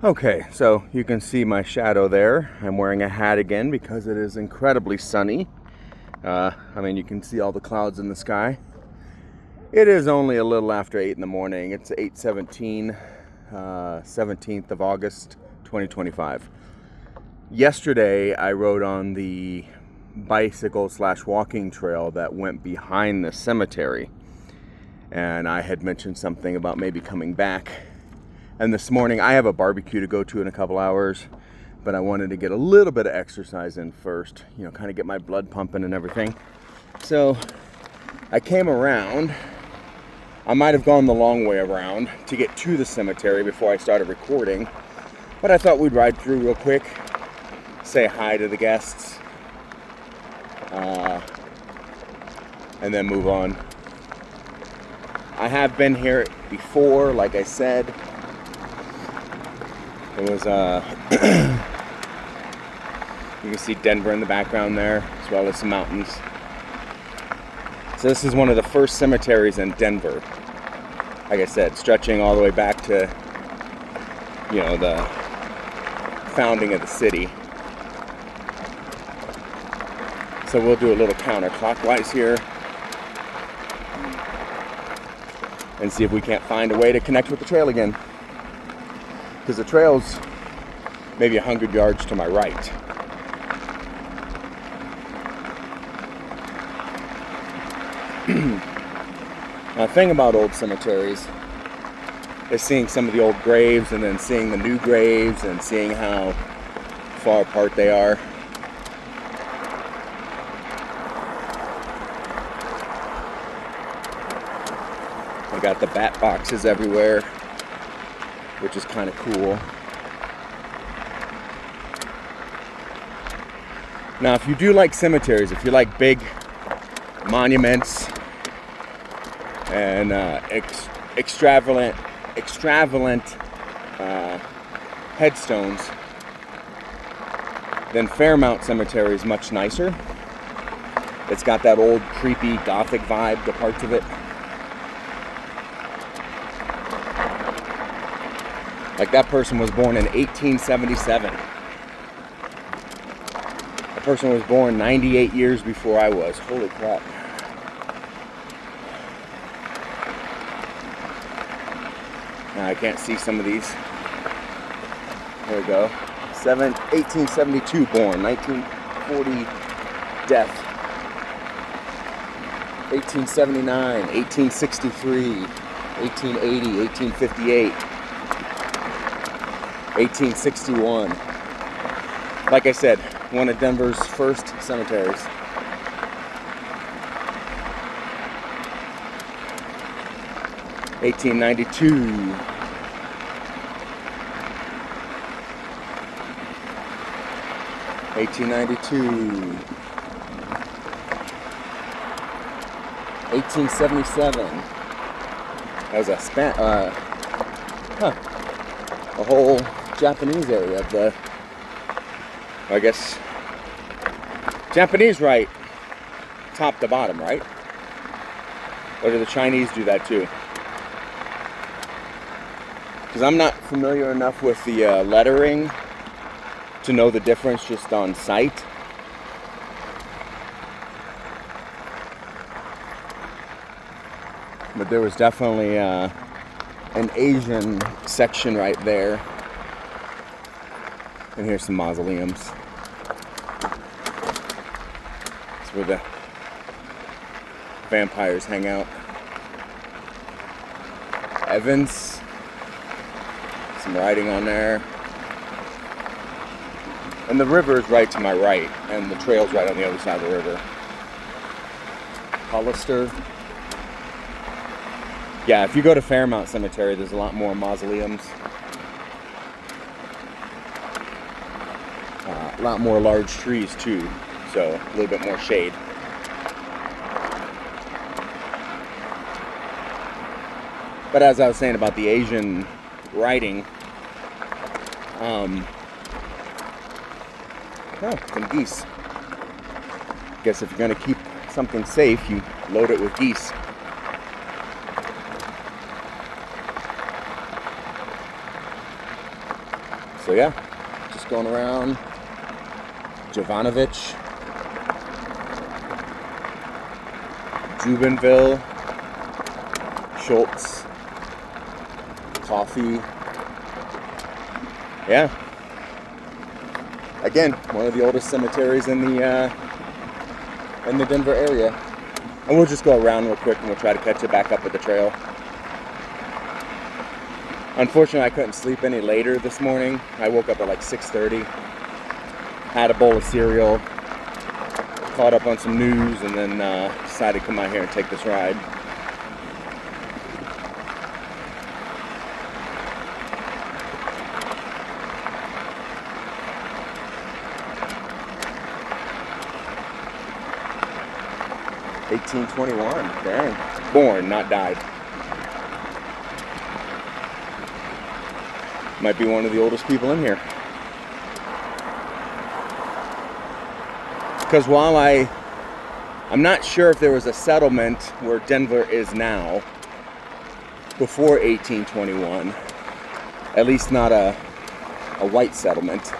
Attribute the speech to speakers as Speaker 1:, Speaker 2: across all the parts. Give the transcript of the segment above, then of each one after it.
Speaker 1: Okay, so you can see my shadow there. I'm wearing a hat again because it is incredibly sunny. You can see all the clouds in the sky. It is only a little after 8 in the morning. It's 8:17, 17th of August, 2025. Yesterday, I rode on the bicycle/walking trail that went behind the cemetery. And I had mentioned something about maybe coming back. And this morning, I have a barbecue to go to in a couple hours, but I wanted to get a little bit of exercise in first, kind of get my blood pumping and everything. So I came around. I might have gone the long way around to get to the cemetery before I started recording, but I thought we'd ride through real quick, say hi to the guests, and then move on. I have been here before, like I said. It was, you can see Denver in the background there, as well as some mountains. So this is one of the first cemeteries in Denver. Like I said, stretching all the way back to, the founding of the city. So we'll do a little counterclockwise here and see if we can't find a way to connect with the trail again. Because the trail's maybe 100 yards to my right. Now, the thing about old cemeteries is seeing some of the old graves and then seeing the new graves and seeing how far apart they are. I got the bat boxes everywhere, which is kind of cool. Now, if you do like cemeteries, if you like big monuments and extravagant headstones, then Fairmount Cemetery is much nicer. It's got that old creepy gothic vibe to parts of it. Like, that person was born in 1877. That person was born 98 years before I was. Holy crap. Now I can't see some of these. There we go. 1872 born, 1940 death. 1879, 1863, 1880, 1858. 1861. Like I said, one of Denver's first cemeteries. $1892. $1877. That was a whole Japanese area of the, I guess, Japanese right, top to bottom, right? Or do the Chinese do that too? Because I'm not familiar enough with the lettering to know the difference just on sight. But there was definitely an Asian section right there. And here's some mausoleums. It's where the vampires hang out. Evans. Some writing on there. And the river is right to my right. And the trail's right on the other side of the river. Hollister. Yeah, if you go to Fairmount Cemetery, there's a lot more mausoleums. A lot more large trees too, so a little bit more shade. But as I was saying about the Asian writing, some geese. Guess if you're gonna keep something safe, you load it with geese. So yeah, just going around Jovanovich, Jubenville, Schultz, Coffee. Yeah. Again, one of the oldest cemeteries in the Denver area. And we'll just go around real quick and we'll try to catch it back up at the trail. Unfortunately, I couldn't sleep any later this morning. I woke up at like 6:30, had a bowl of cereal, caught up on some news, and then decided to come out here and take this ride. (1821), dang. Born, not died. Might be one of the oldest people in here. Because while I'm not sure if there was a settlement where Denver is now before 1821, at least not a white settlement.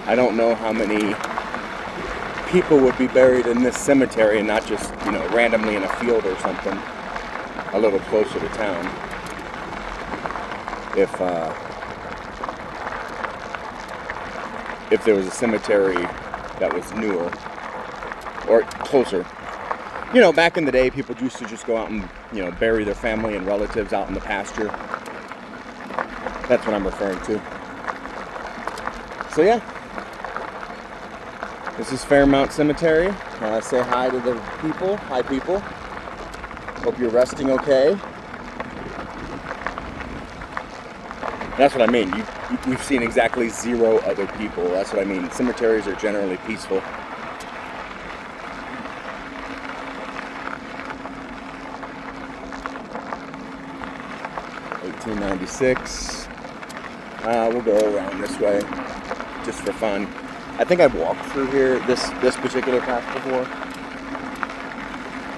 Speaker 1: I don't know how many people would be buried in this cemetery and not just, randomly in a field or something a little closer to town. If there was a cemetery that was newer or closer. Back in the day, people used to just go out and, bury their family and relatives out in the pasture. That's what I'm referring to. So yeah, this is Fairmount Cemetery. Say hi to the people. Hi, people. Hope you're resting okay. That's what I mean. We've seen exactly 0 other people. That's what I mean. Cemeteries are generally peaceful. (1896). We'll go around this way just for fun. I think I've walked through here, this particular path before.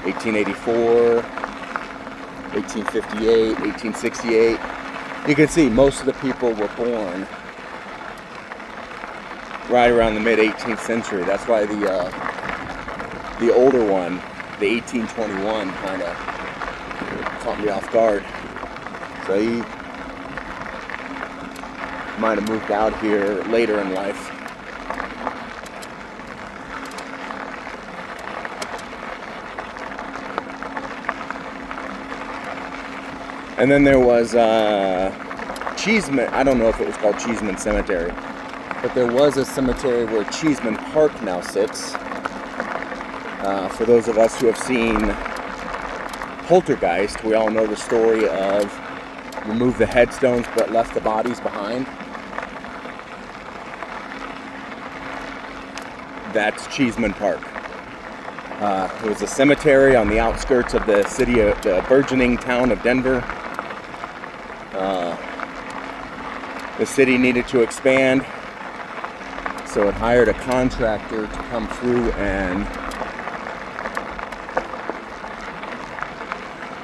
Speaker 1: 1884, 1858, 1868. You can see most of the people were born right around the mid-18th century. That's why the older one, the 1821, kind of caught me off guard. So he might have moved out here later in life. And then there was Cheeseman. I don't know if it was called Cheeseman Cemetery, but there was a cemetery where Cheeseman Park now sits. For those of us who have seen Poltergeist, we all know the story of remove the headstones but left the bodies behind. That's Cheeseman Park. It was a cemetery on the outskirts of the city of the burgeoning town of Denver. The city needed to expand, so it hired a contractor to come through, and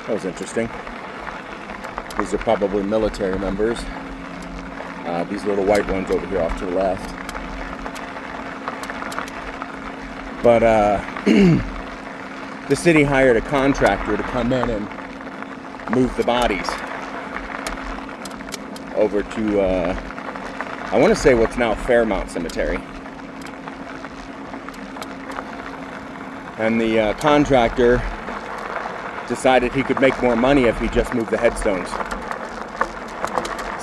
Speaker 1: that was interesting. These are probably military members. These little white ones over here off to the left. But the city hired a contractor to come in and move the bodies over to, I want to say what's now Fairmount Cemetery. And the contractor decided he could make more money if he just moved the headstones.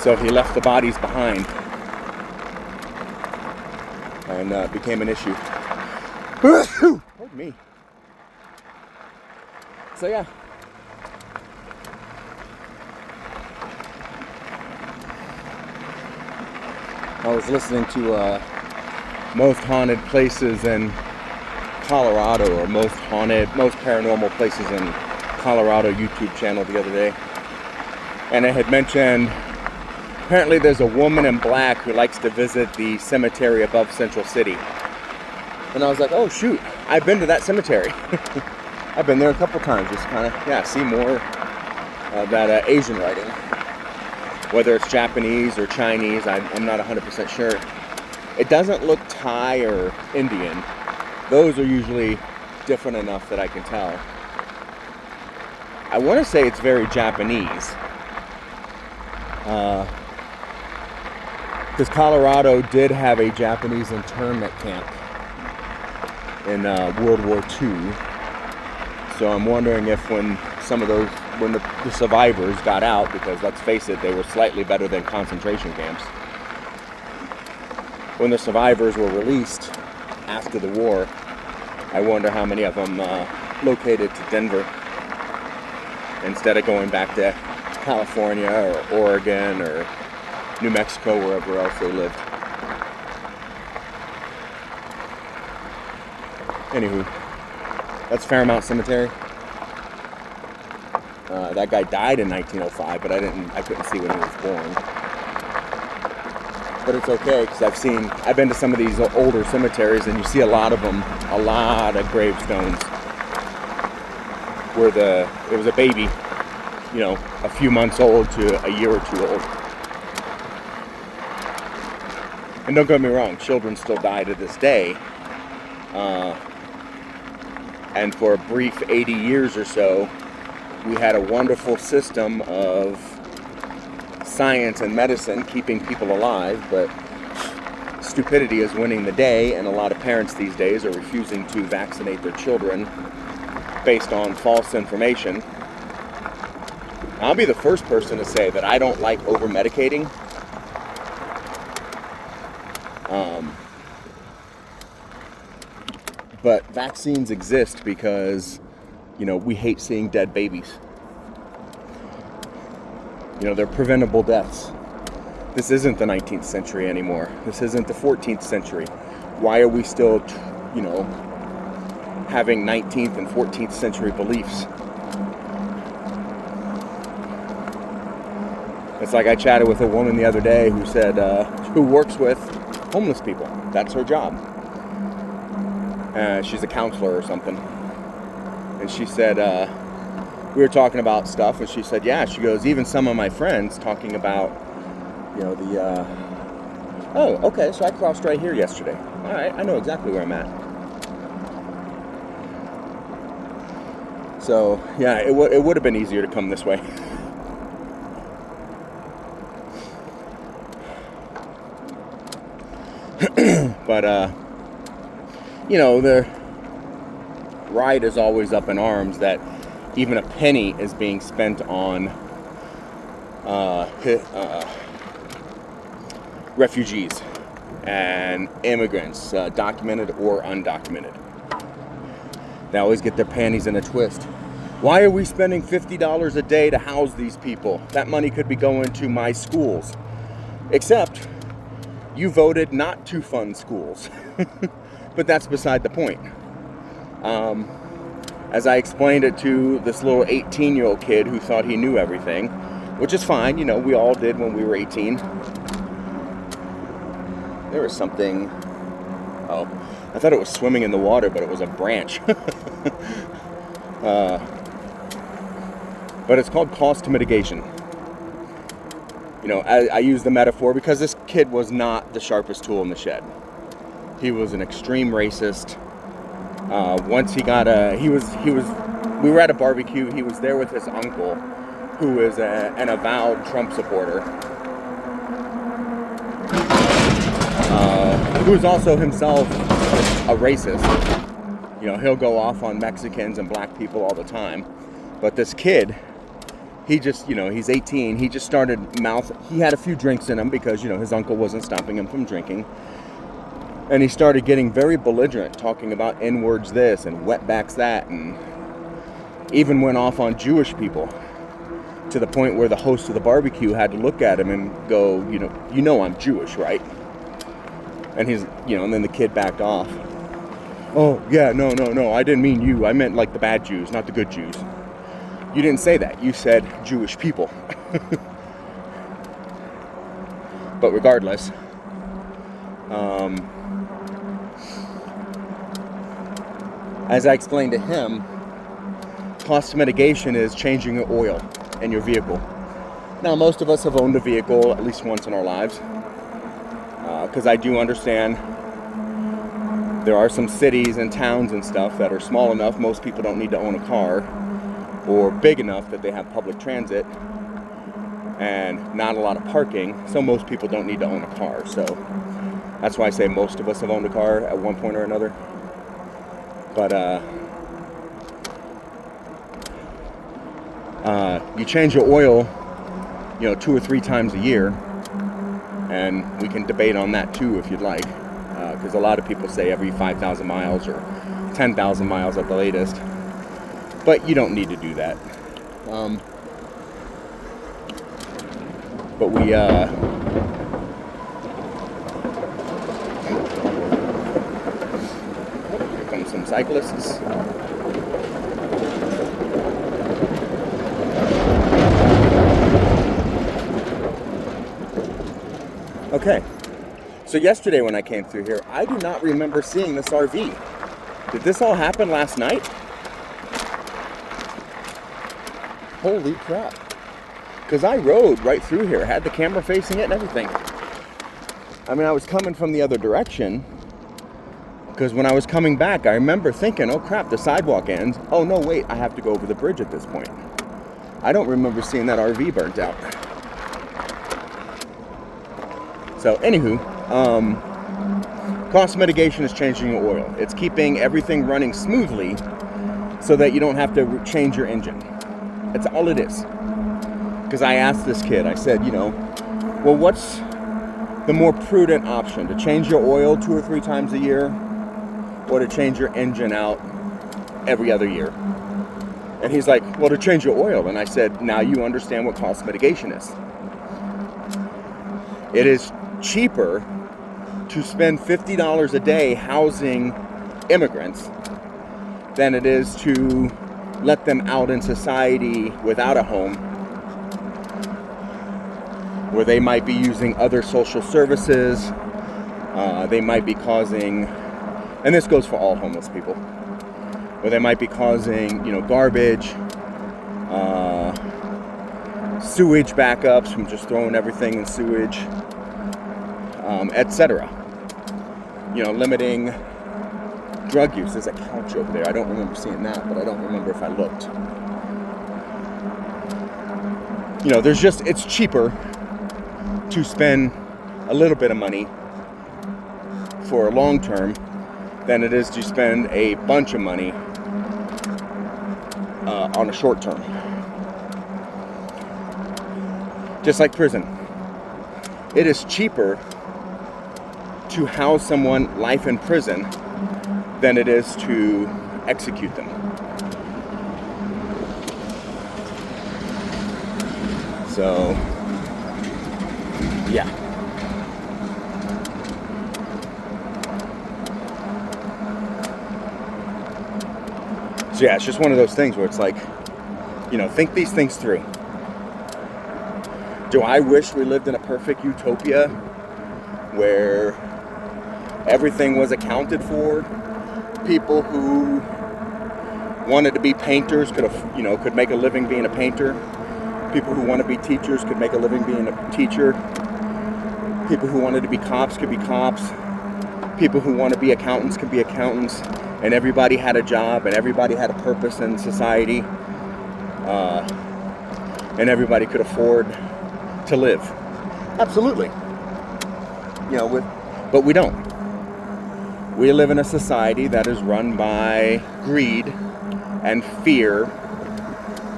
Speaker 1: So he left the bodies behind. And it became an issue. Pardon me. So yeah. I was listening to Most Haunted Places in Colorado, or Most Paranormal Places in Colorado YouTube channel the other day. And it had mentioned, apparently there's a woman in black who likes to visit the cemetery above Central City. And I was like, oh shoot, I've been to that cemetery. I've been there a couple times, just kind of, see more of that Asian writing. whether it's Japanese or Chinese, I'm not 100% sure. It doesn't look Thai or Indian. Those are usually different enough that I can tell. I want to say it's very Japanese. Because Colorado did have a Japanese internment camp in World War II. So I'm wondering if when the survivors got out, because let's face it, they were slightly better than concentration camps. When the survivors were released after the war, I wonder how many of them located to Denver instead of going back to California or Oregon or New Mexico, wherever else they lived. Anywho, that's Fairmount Cemetery. That guy died in 1905, but I couldn't see when he was born. But it's okay, because I've been to some of these older cemeteries, and you see a lot of gravestones where it was a baby, a few months old to a year or two old. And don't get me wrong, children still die to this day. And for a brief 80 years or so, we had a wonderful system of science and medicine keeping people alive, but stupidity is winning the day, and a lot of parents these days are refusing to vaccinate their children based on false information. I'll be the first person to say that I don't like over-medicating. But vaccines exist because, we hate seeing dead babies. They're preventable deaths. This isn't the 19th century anymore. This isn't the 14th century. Why are we still, having 19th and 14th century beliefs? It's like I chatted with a woman the other day who said, who works with homeless people. That's her job. She's a counselor or something. And she said, we were talking about stuff, and she said, yeah, she goes, even some of my friends talking about, oh, okay, so I crossed right here yesterday. All right, I know exactly where I'm at. So, yeah, it would have been easier to come this way. But, the right is always up in arms that even a penny is being spent on refugees and immigrants, documented or undocumented. They always get their panties in a twist. Why are we spending $50 a day to house these people? That money could be going to my schools. Except you voted not to fund schools. But that's beside the point. As I explained it to this little 18-year-old kid who thought he knew everything, which is fine, we all did when we were 18. There was something, I thought it was swimming in the water, but it was a branch. But it's called cost mitigation. I use the metaphor because this kid was not the sharpest tool in the shed. He was an extreme racist. Once he got we were at a barbecue. He was there with his uncle, who is an avowed Trump supporter, who is also himself a racist. He'll go off on Mexicans and black people all the time. But this kid, he just, he's 18. He just started he had a few drinks in him because, his uncle wasn't stopping him from drinking. And he started getting very belligerent, talking about N-words this and wetbacks that, and even went off on Jewish people to the point where the host of the barbecue had to look at him and go, I'm Jewish, right? And he's, and then the kid backed off. Oh, yeah, no, I didn't mean you. I meant like the bad Jews, not the good Jews. You didn't say that. You said Jewish people. But regardless, as I explained to him, cost mitigation is changing the oil in your vehicle. Now, most of us have owned a vehicle at least once in our lives, because I do understand there are some cities and towns and stuff that are small enough most people don't need to own a car, or big enough that they have public transit and not a lot of parking, so most people don't need to own a car. So that's why I say most of us have owned a car at one point or another. But you change your oil, 2 or 3 times a year, and we can debate on that too if you'd like, because a lot of people say every 5,000 miles or 10,000 miles at the latest, but you don't need to do that. But we here come some cyclists. Okay, so yesterday when I came through here, I do not remember seeing this RV. Did this all happen last night? Holy crap. Because I rode right through here, had the camera facing it and everything. I mean, I was coming from the other direction, because when I was coming back, I remember thinking, oh crap, the sidewalk ends. Oh no, wait, I have to go over the bridge at this point. I don't remember seeing that RV burnt out. So, anywho, cost mitigation is changing your oil. It's keeping everything running smoothly so that you don't have to change your engine. That's all it is. Because I asked this kid, I said, well, what's the more prudent option? To change your oil 2 or 3 times a year, or to change your engine out every other year? And he's like, well, to change your oil. And I said, now you understand what cost mitigation is. It is cheaper to spend $50 a day housing immigrants than it is to let them out in society without a home, where they might be using other social services, they might be causing, and this goes for all homeless people, where they might be causing, garbage, sewage backups from just throwing everything in sewage, etc. Limiting drug use. There's a couch over there. I don't remember seeing that, but I don't remember if I looked. It's cheaper to spend a little bit of money for a long term than it is to spend a bunch of money on a short term. Just like prison. It is cheaper to house someone life in prison than it is to execute them. So, yeah. So yeah, it's just one of those things where it's like, think these things through. Do I wish we lived in a perfect utopia where everything was accounted for? People who wanted to be painters could make a living being a painter. People who want to be teachers could make a living being a teacher. People who wanted to be cops could be cops. People who want to be accountants could be accountants. And everybody had a job, and everybody had a purpose in society. And everybody could afford to live. Absolutely. But we don't. We live in a society that is run by greed and fear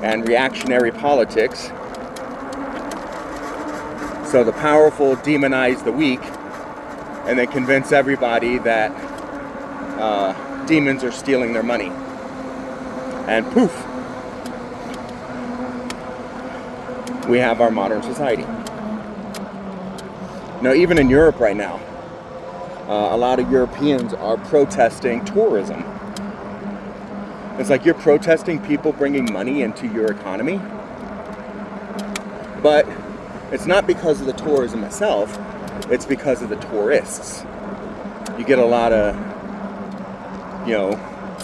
Speaker 1: and reactionary politics. So the powerful demonize the weak and then convince everybody that demons are stealing their money. And poof, we have our modern society. Now, even in Europe right now, a lot of Europeans are protesting tourism. It's like you're protesting people bringing money into your economy. But it's not because of the tourism itself, it's because of the tourists. You get a lot of,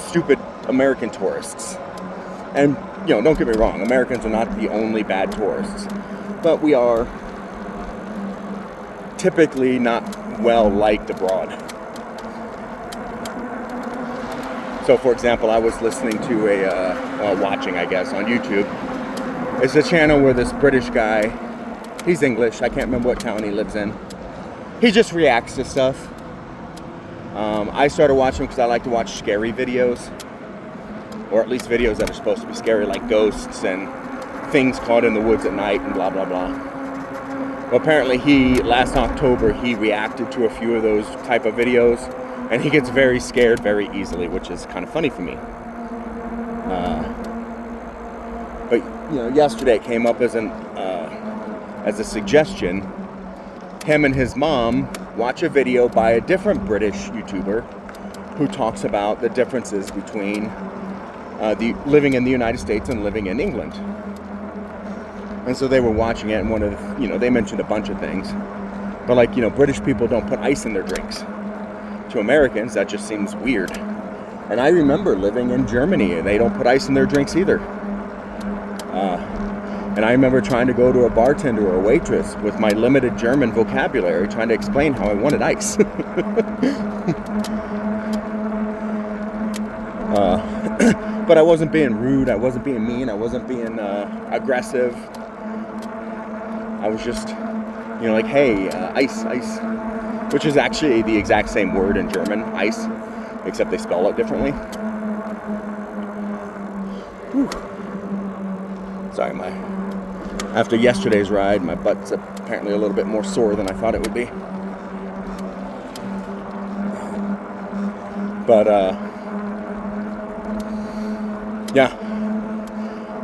Speaker 1: stupid American tourists. And, don't get me wrong, Americans are not the only bad tourists. but we are typically not well liked abroad. So, for example, I was listening to watching, I guess, on YouTube. It's a channel where this British guy, he's English, I can't remember what town he lives in. He just reacts to stuff. I started watching because I like to watch scary videos, or at least videos that are supposed to be scary, like ghosts and things caught in the woods at night and blah, blah, blah. Well, apparently last October, he reacted to a few of those type of videos, and he gets very scared very easily, which is kind of funny for me. But, yesterday it came up as a suggestion. Him and his mom watch a video by a different British YouTuber who talks about the differences between living in the United States and living in England. And so they were watching it, and they mentioned a bunch of things. But British people don't put ice in their drinks. To Americans, that just seems weird. And I remember living in Germany, and they don't put ice in their drinks either. And I remember trying to go to a bartender or a waitress with my limited German vocabulary, trying to explain how I wanted ice. But I wasn't being rude, I wasn't being mean, I wasn't being aggressive. I was just, like, hey, ice, which is actually the exact same word in German, ice, except they spell it differently. Whew. Sorry, after yesterday's ride, my butt's apparently a little bit more sore than I thought it would be. But, yeah,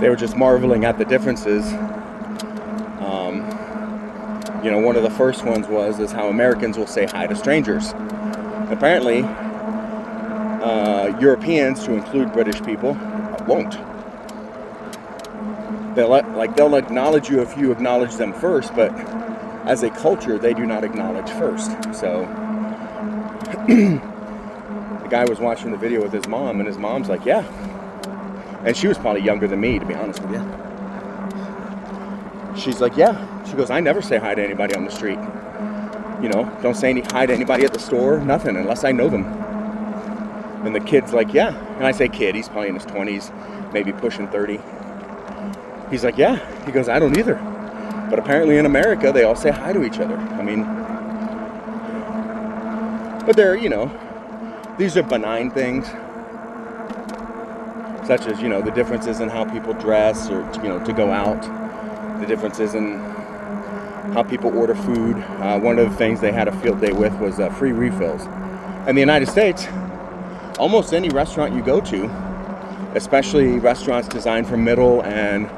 Speaker 1: they were just marveling at the differences. One of the first ones is how Americans will say hi to strangers. Apparently, Europeans, to include British people, won't. They'll acknowledge you if you acknowledge them first, but as a culture, they do not acknowledge first. So the guy was watching the video with his mom, and his mom's like, yeah. And she was probably younger than me, to be honest with you. She's like, yeah. She goes, I never say hi to anybody on the street. Don't say hi to anybody at the store, nothing, unless I know them. And the kid's like, yeah. And I say kid, he's probably in his 20s, maybe pushing 30. He's like, yeah. He goes, I don't either. But apparently in America, they all say hi to each other. But they're, these are benign things. Such as, the differences in how people dress or, to go out. The differences in how people order food. One of the things they had a field day with was free refills. In the United States, almost any restaurant you go to, especially restaurants designed for middle and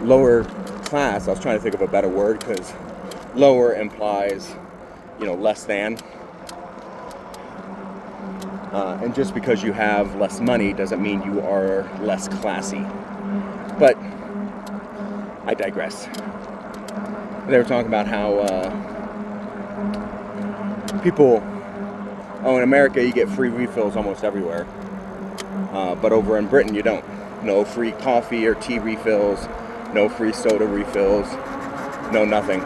Speaker 1: lower class. I was trying to think of a better word because lower implies, less than. And just because you have less money doesn't mean you are less classy. But I digress. They were talking about how people, in America you get free refills almost everywhere. But over in Britain you don't. No free coffee or tea refills, no free soda refills, no nothing.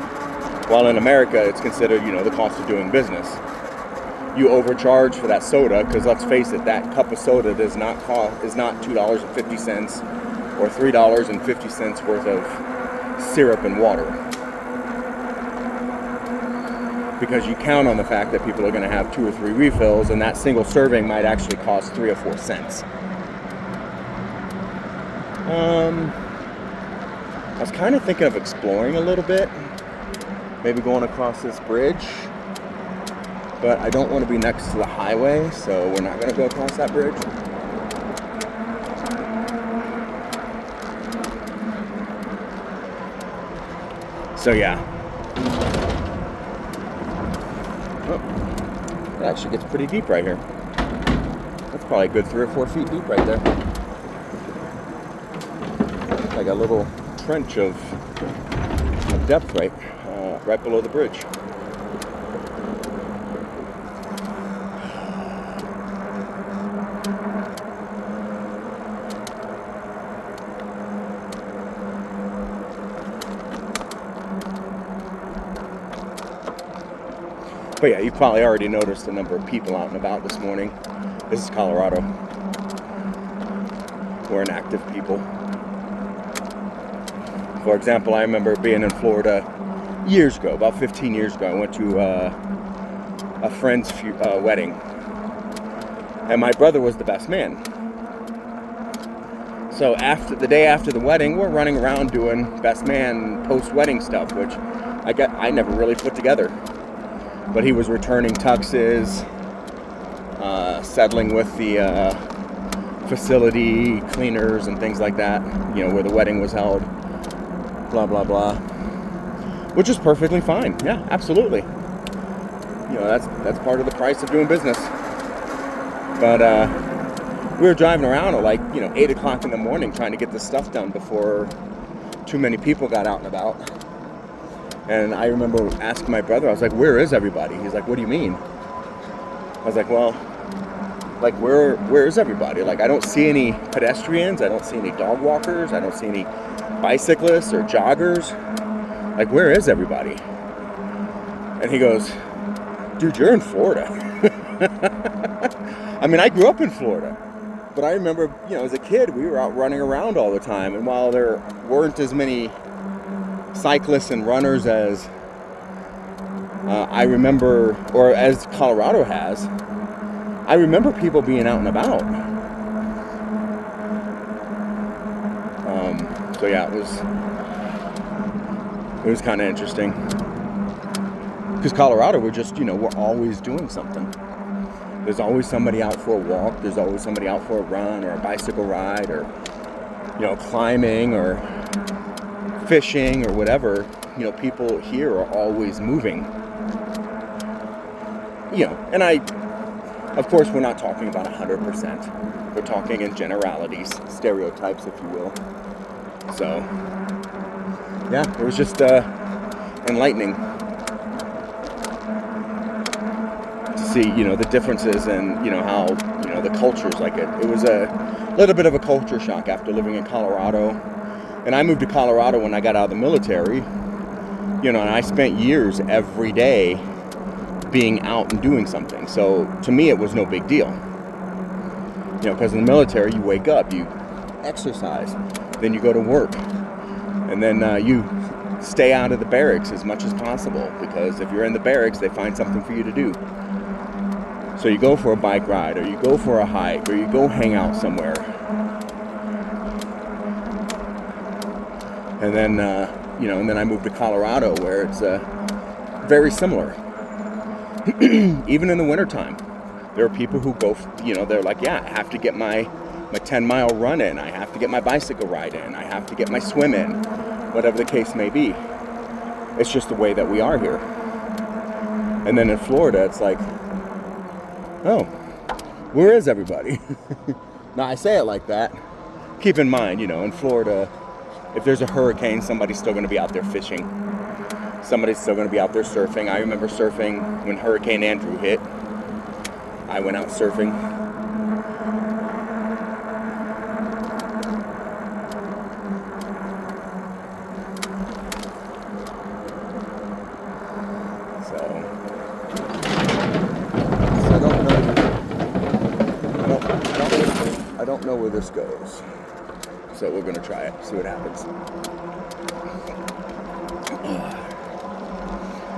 Speaker 1: While in America it's considered, the cost of doing business. You overcharge for that soda because let's face it, that cup of soda is not $2.50 or $3.50 worth of syrup and water. Because you count on the fact that people are going to have 2 or 3 refills, and that single serving might actually cost 3 or 4 cents. I was kind of thinking of exploring a little bit, maybe going across this bridge, but I don't want to be next to the highway, so we're not going to go across that bridge. So yeah. Oh, it actually gets pretty deep right here. That's probably a good 3 or 4 feet deep right there. Like a little trench of depth right below the bridge. But yeah, you've probably already noticed a number of people out and about this morning. This is Colorado. We're an active people. For example, I remember being in Florida years ago, about 15 years ago. I went to a friend's wedding, and my brother was the best man. So after the day after the wedding, we're running around doing best man post-wedding stuff, which I never really put together. But he was returning tuxes, settling with the facility cleaners and things like that, where the wedding was held, blah, blah, blah, which is perfectly fine. Yeah, absolutely. That's part of the price of doing business. But we were driving around at 8 o'clock in the morning trying to get this stuff done before too many people got out and about. And I remember asking my brother, I was like, where is everybody? He's like, what do you mean? I was like, well, where is everybody? I don't see any pedestrians. I don't see any dog walkers. I don't see any bicyclists or joggers. Where is everybody? And he goes, dude, you're in Florida. I mean, I grew up in Florida. But I remember, as a kid, we were out running around all the time. And while there weren't as many cyclists and runners as I remember, or as Colorado has, I remember people being out and about. So yeah, it was kind of interesting. Because Colorado, we're just, we're always doing something. There's always somebody out for a walk. There's always somebody out for a run or a bicycle ride or, climbing or fishing or whatever. People here are always moving. And of course, we're not talking about 100%. We're talking in generalities, stereotypes, if you will. So, yeah, it was just enlightening to see, the differences and, how, the cultures it was a little bit of a culture shock after living in Colorado. And I moved to Colorado when I got out of the military, and I spent years every day being out and doing something. So to me, it was no big deal. Because in the military, you wake up, you exercise, then you go to work, and then you stay out of the barracks as much as possible, because if you're in the barracks, they find something for you to do. So you go for a bike ride, or you go for a hike, or you go hang out somewhere. And then, and then I moved to Colorado, where it's very similar. Even in the wintertime, there are people who go, they're like, yeah, I have to get my 10-mile run in. I have to get my bicycle ride in. I have to get my swim in, whatever the case may be. It's just the way that we are here. And then in Florida, it's like, oh, where is everybody? Now, I say it like that. Keep in mind, in Florida, if there's a hurricane, somebody's still going to be out there fishing. Somebody's still going to be out there surfing. I remember surfing when Hurricane Andrew hit. I went out surfing. So I don't know where this goes. So we're going to try it, see what happens.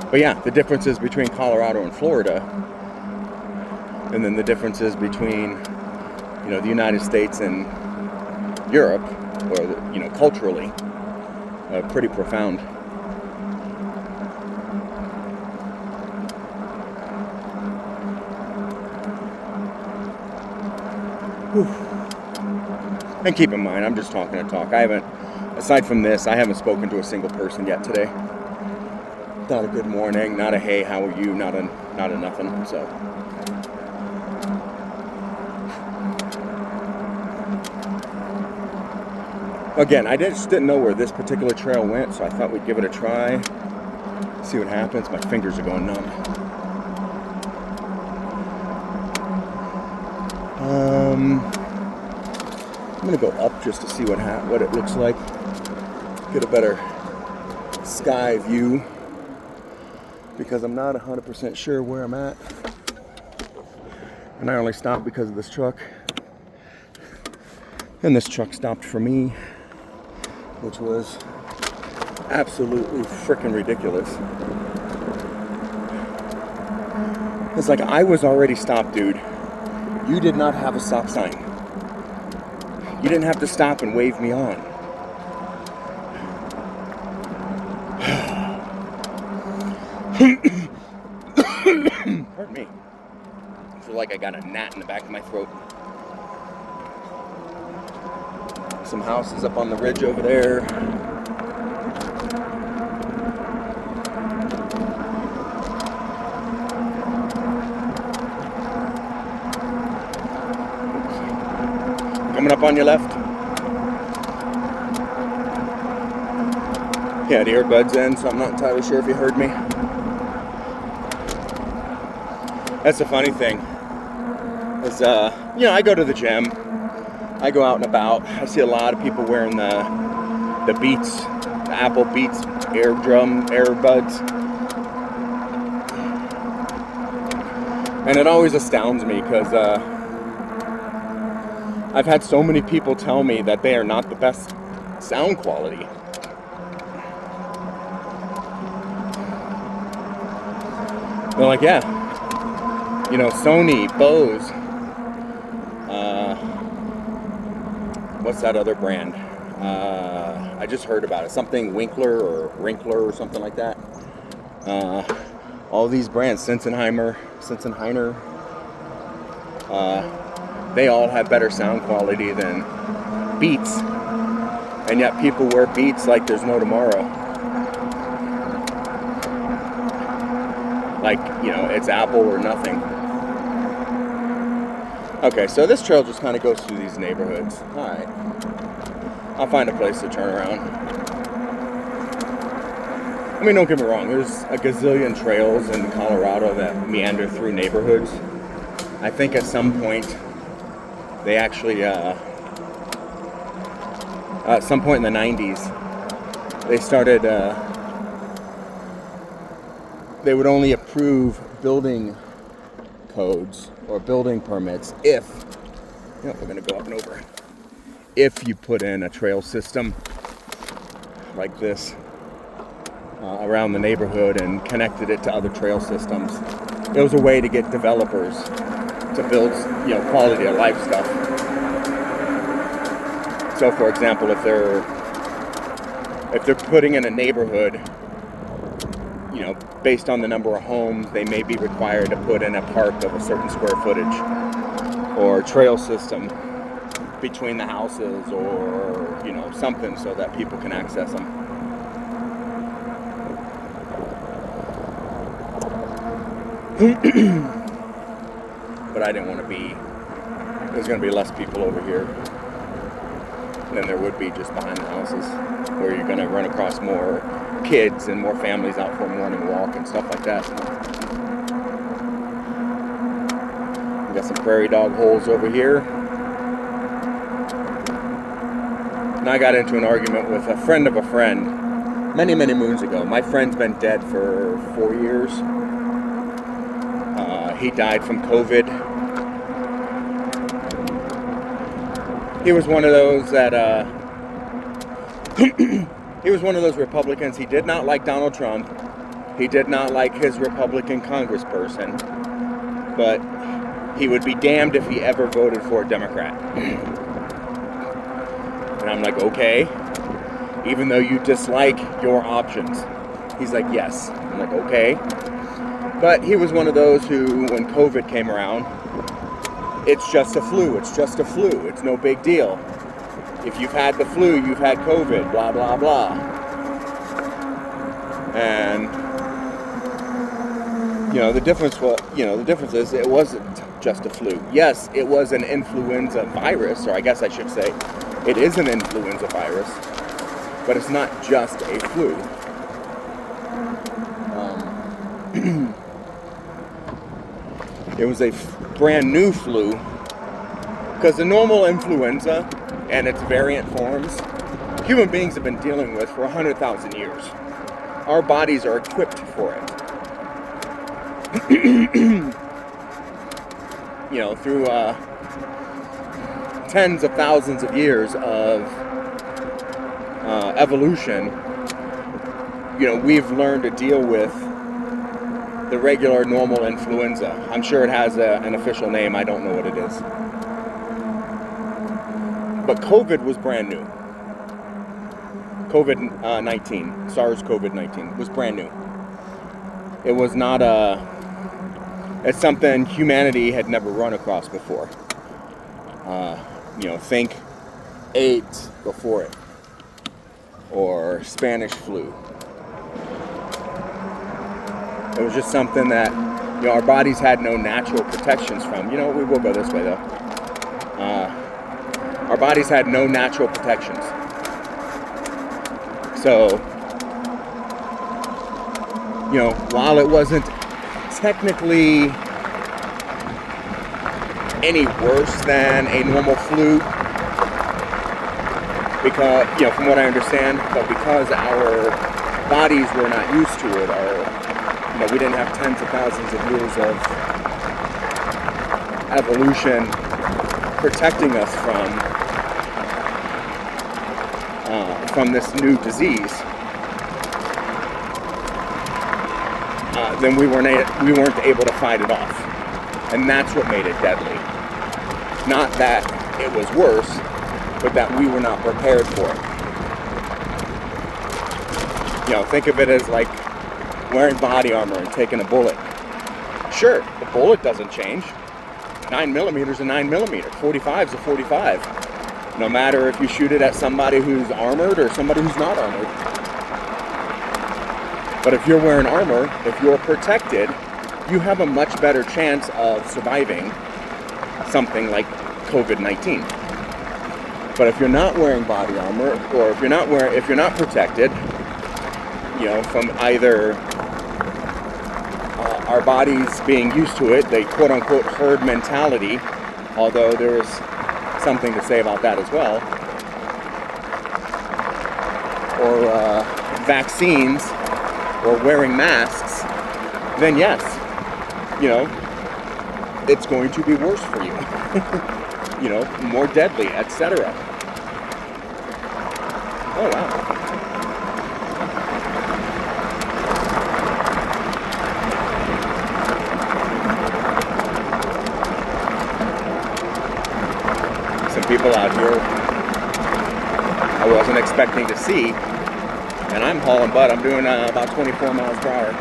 Speaker 1: But yeah, the differences between Colorado and Florida, and then the differences between, the United States and Europe, or, culturally, pretty profound. Whew. And keep in mind, I'm just talking to talk. Aside from this, I haven't spoken to a single person yet today. Not a good morning, not a hey, how are you, not a nothing, so. Again, I just didn't know where this particular trail went, so I thought we'd give it a try, see what happens. My fingers are going numb. I'm gonna go up just to see what it looks like, get a better sky view. because I'm not 100% sure where I'm at. And I only stopped because of this truck. And this truck stopped for me, which was absolutely freaking ridiculous. It's like, I was already stopped, dude. You did not have a stop sign. You didn't have to stop and wave me on. Pardon me. I feel like I got a gnat in the back of my throat. Some houses up on the ridge over there. Coming up on your left. He had earbuds in, so I'm not entirely sure if he heard me. That's the funny thing. Is, I go to the gym. I go out and about. I see a lot of people wearing the Beats, the Apple Beats earbuds. And it always astounds me because I've had so many people tell me that they are not the best sound quality. They're like, yeah, Sony, Bose, what's that other brand? I just heard about it. Something Winkler or something like that. All these brands, Sennheiser, they all have better sound quality than Beats. And yet people wear Beats like there's no tomorrow. Like, it's Apple or nothing. Okay, so this trail just kind of goes through these neighborhoods. Alright. I'll find a place to turn around. I mean, don't get me wrong, there's a gazillion trails in Colorado that meander through neighborhoods. I think at some point, they actually, at some point in the 90s, they started, they would only approve building codes or building permits if, we're going to go up and over, if you put in a trail system like this around the neighborhood and connected it to other trail systems. It was a way to get developers to build, quality of life stuff. So, for example, if they're putting in a neighborhood, based on the number of homes, they may be required to put in a park of a certain square footage or a trail system between the houses or, something so that people can access them. But I didn't want to be, there's going to be less people over here than there would be just behind the houses, where you're going to run across more kids and more families out for a morning walk and stuff like that. We got some prairie dog holes over here. And I got into an argument with a friend of a friend many, many moons ago. My friend's been dead for 4 years. He died from COVID. He was one of those that, he was one of those Republicans. He did not like Donald Trump. He did not like his Republican congressperson. But he would be damned if he ever voted for a Democrat. And I'm like, okay. Even though you dislike your options. He's like, yes. I'm like, okay. But he was one of those who, when COVID came around, it's just a flu. It's just a flu. It's no big deal. If you've had the flu, you've had COVID, blah, blah, blah. And, the difference is it wasn't just a flu. Yes, it was an influenza virus, or I guess I should say it is an influenza virus, but it's not just a flu. It was a brand new flu, because the normal influenza and its variant forms, human beings have been dealing with for 100,000 years. Our bodies are equipped for it. You know, through tens of thousands of years of evolution, you know, we've learned to deal with the regular normal influenza. I'm sure it has an official name. I don't know what it is. But COVID was brand new. COVID-19, SARS-CoV-19 was brand new. It was not it's something humanity had never run across before. You know, think AIDS before it, or Spanish flu. It was just something that, you know, our bodies had no natural protections from. You know, we will go this way though. Our bodies had no natural protections. So, you know, while it wasn't technically any worse than a normal flu, because, you know, from what I understand, but because our bodies were not used to it, you know, we didn't have tens of thousands of years of evolution protecting us from this new disease, then we weren't able to fight it off, and that's what made it deadly. Not that it was worse, but that we were not prepared for it. You know, think of it as like wearing body armor and taking a bullet. Sure, the bullet doesn't change. 9mm is a 9mm. 45 is a 45. No matter if you shoot it at somebody who's armored or somebody who's not armored. But if you're wearing armor, if you're protected, you have a much better chance of surviving something like COVID-19. But if you're not wearing body armor, or if you're not protected, you know, from either our bodies being used to it, the quote-unquote herd mentality, although there is something to say about that as well, or vaccines, or wearing masks, then yes, you know, it's going to be worse for you. You know, more deadly, etc. Oh, wow. Some people out here I wasn't expecting to see, and I'm hauling butt. I'm doing about 24 miles per hour.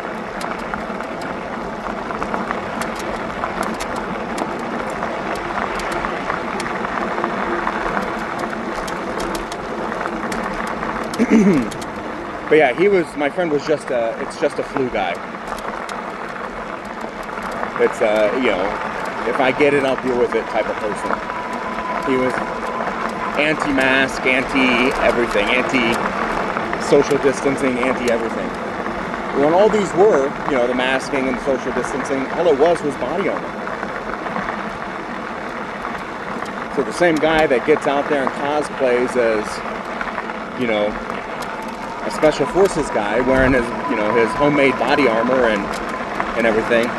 Speaker 1: But yeah, my friend was it's just a flu guy. It's, you know, if I get it, I'll deal with it type of person. He was anti-mask, anti-everything, anti-social distancing, anti-everything. When all these were, you know, the masking and social distancing, all it was body armor. So the same guy that gets out there and cosplays as, you know, a special forces guy wearing his, you know, his homemade body armor and everything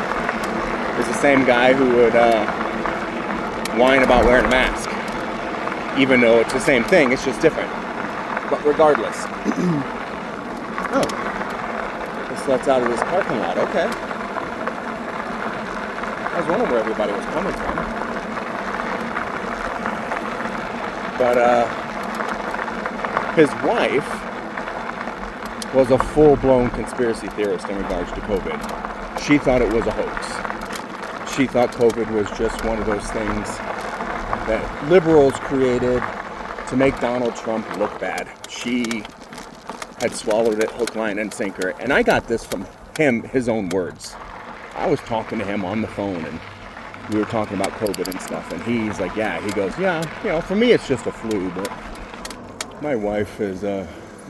Speaker 1: is the same guy who would whine about wearing a mask, even though it's the same thing, it's just different. But regardless, oh, this lets out of this parking lot. Okay, I was wondering where everybody was coming from, but his wife was a full-blown conspiracy theorist in regards to COVID. She thought it was a hoax. She thought COVID was just one of those things that liberals created to make Donald Trump look bad. She had swallowed it hook, line, and sinker. And I got this from him, his own words. I was talking to him on the phone, and we were talking about COVID and stuff. And he's like, yeah, he goes, yeah, you know, for me it's just a flu, but my wife is,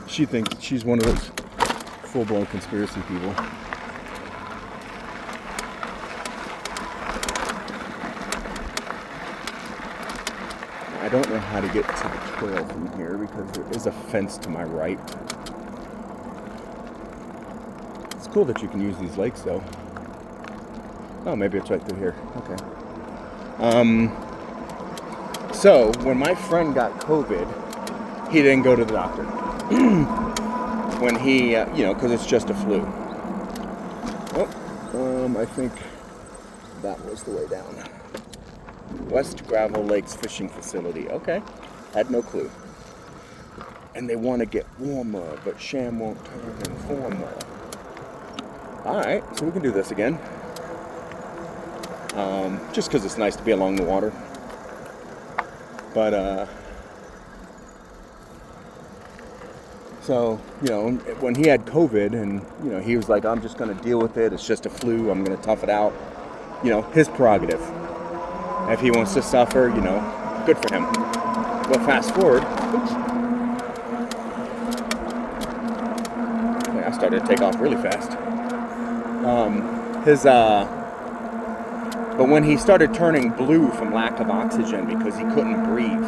Speaker 1: she thinks she's one of those full-blown conspiracy people. I don't know how to get to the trail from here because there is a fence to my right. It's cool that you can use these lakes though. Oh, maybe it's right through here. Okay. So when my friend got COVID, he didn't go to the doctor. When he, because it's just a flu. Oh, I think that was the way down. West Gravel Lakes Fishing Facility. Okay, had no clue. And they want to get warmer, but Sham won't turn informer. Alright, so we can do this again. Just because it's nice to be along the water. But, so, when he had COVID and, he was like, I'm just going to deal with it. It's just a flu. I'm going to tough it out. His prerogative. If he wants to suffer, good for him. Well, fast forward. Oops. I started to take off really fast. But when he started turning blue from lack of oxygen because he couldn't breathe,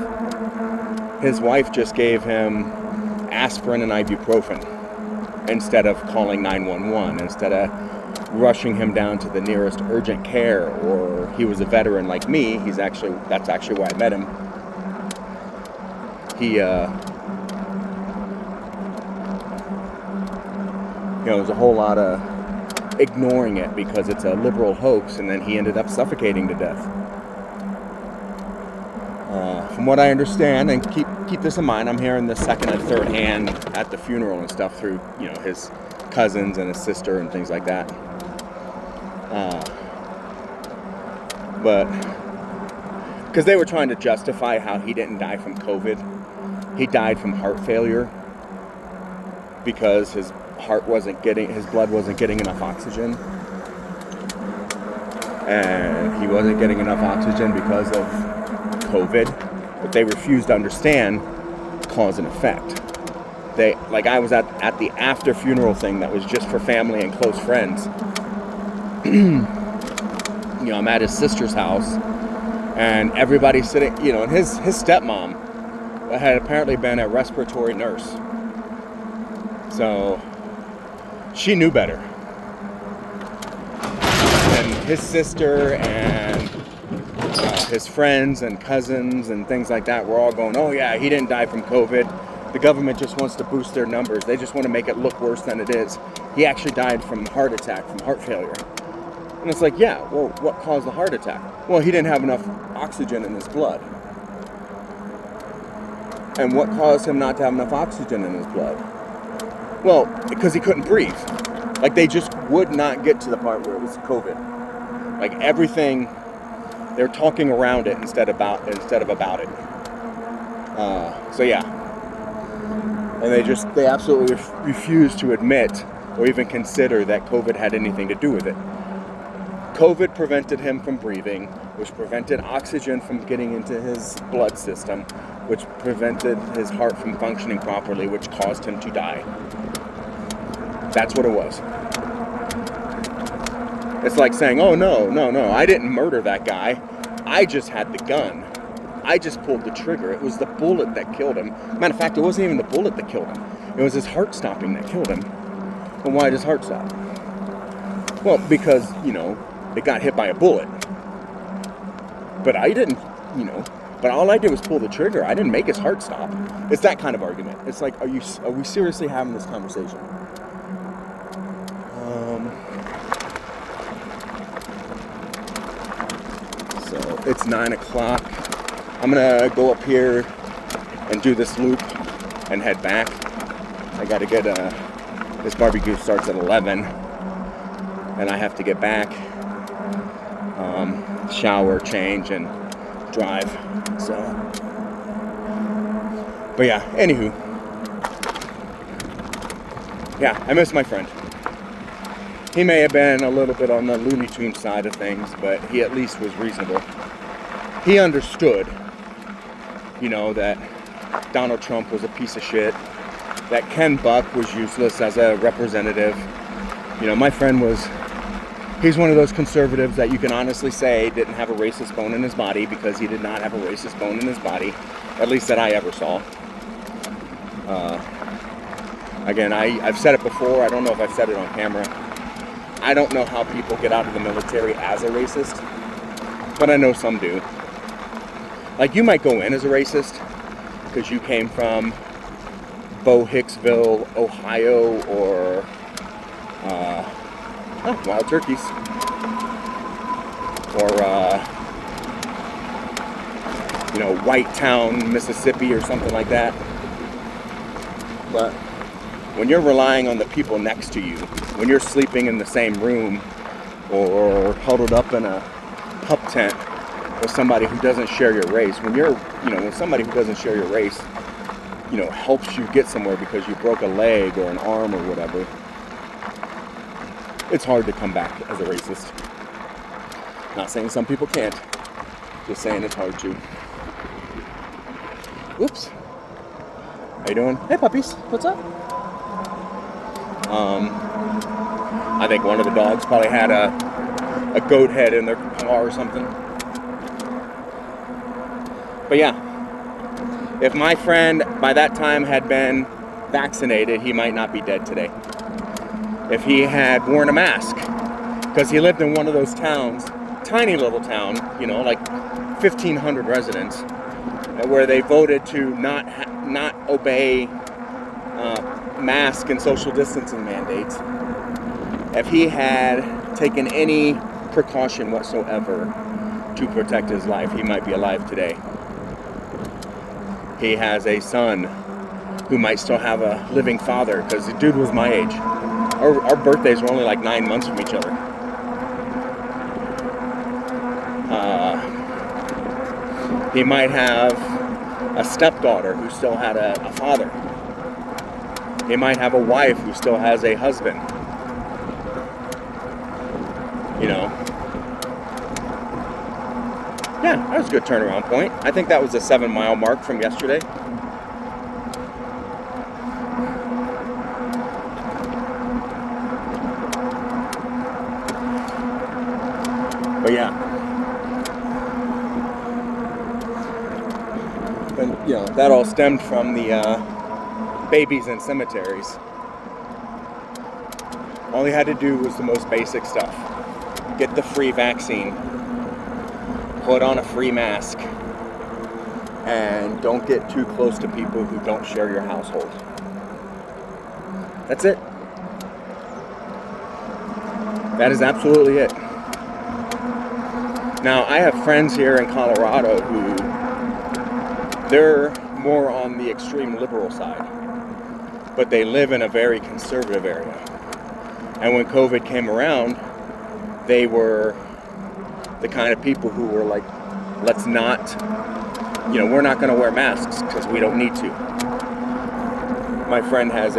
Speaker 1: his wife just gave him aspirin and ibuprofen instead of calling 911, instead of rushing him down to the nearest urgent care. Or he was a veteran like me. That's actually why I met him. It was a whole lot of ignoring it because it's a liberal hoax, and then he ended up suffocating to death. From what I understand, and keep this in mind, I'm hearing this second and third hand at the funeral and stuff through, his cousins and his sister and things like that. But because they were trying to justify how he didn't die from COVID, he died from heart failure because his blood wasn't getting enough oxygen, and he wasn't getting enough oxygen because of COVID. But they refused to understand cause and effect. I was at the after funeral thing that was just for family and close friends. I'm at his sister's house, and everybody's sitting, and his stepmom had apparently been a respiratory nurse. So she knew better. And his sister and his friends and cousins and things like that were all going, oh yeah, he didn't die from COVID. The government just wants to boost their numbers. They just want to make it look worse than it is. He actually died from heart attack, from heart failure. And it's like, yeah, well, what caused the heart attack? Well, he didn't have enough oxygen in his blood. And what caused him not to have enough oxygen in his blood? Well, because he couldn't breathe. They just would not get to the part where it was COVID. Everything, they're talking around it instead of about it. So yeah. And they absolutely refuse to admit or even consider that COVID had anything to do with it. COVID prevented him from breathing, which prevented oxygen from getting into his blood system, which prevented his heart from functioning properly, which caused him to die. That's what it was. It's like saying, oh, no, I didn't murder that guy. I just had the gun. I just pulled the trigger. It was the bullet that killed him. Matter of fact, it wasn't even the bullet that killed him. It was his heart stopping that killed him. Well, why did his heart stop? Well, because, it got hit by a bullet. But I didn't, but all I did was pull the trigger. I didn't make his heart stop. It's that kind of argument. It's like, are we seriously having this conversation? So it's 9 o'clock. I'm gonna go up here and do this loop and head back. I gotta get this barbecue starts at 11, and I have to get back, shower, change, and drive. So, but yeah, anywho, yeah, I miss my friend. He may have been a little bit on the Looney Tunes side of things, but he at least was reasonable. He understood, that Donald Trump was a piece of shit, that Ken Buck was useless as a representative. My friend he's one of those conservatives that you can honestly say didn't have a racist bone in his body, because he did not have a racist bone in his body, at least that I ever saw. Again, I've said it before. I don't know if I've said it on camera. I don't know how people get out of the military as a racist, but I know some do. Like, you might go in as a racist because you came from Bo Hicksville, Ohio, or wild turkeys, or White Town, Mississippi, or something like that. But when you're relying on the people next to you, when you're sleeping in the same room or huddled up in a pup tent with somebody who doesn't share your race, when somebody who doesn't share your race, helps you get somewhere because you broke a leg or an arm or whatever, it's hard to come back as a racist. Not saying some people can't, just saying it's hard to. Whoops. How you doing? Hey puppies, what's up? I think one of the dogs probably had a goat head in their paw or something. But yeah, if my friend by that time had been vaccinated, he might not be dead today. If he had worn a mask, because he lived in one of those towns, tiny little town, like 1,500 residents, where they voted to not obey mask and social distancing mandates. If he had taken any precaution whatsoever to protect his life, he might be alive today. He has a son who might still have a living father, because the dude was my age. Our birthdays were only like 9 months from each other. He might have a stepdaughter who still had a father. He might have a wife who still has a husband. Yeah, that was a good turnaround point. I think that was a 7-mile mark from yesterday. But yeah. And, that all stemmed from the babies in cemeteries. All he had to do was the most basic stuff. Get the free vaccine. Put on a free mask. And don't get too close to people who don't share your household. That's it. That is absolutely it. Now, I have friends here in Colorado who, they're more on the extreme liberal side, but they live in a very conservative area. And when COVID came around, they were the kind of people who were like, let's not, we're not going to wear masks because we don't need to. My friend has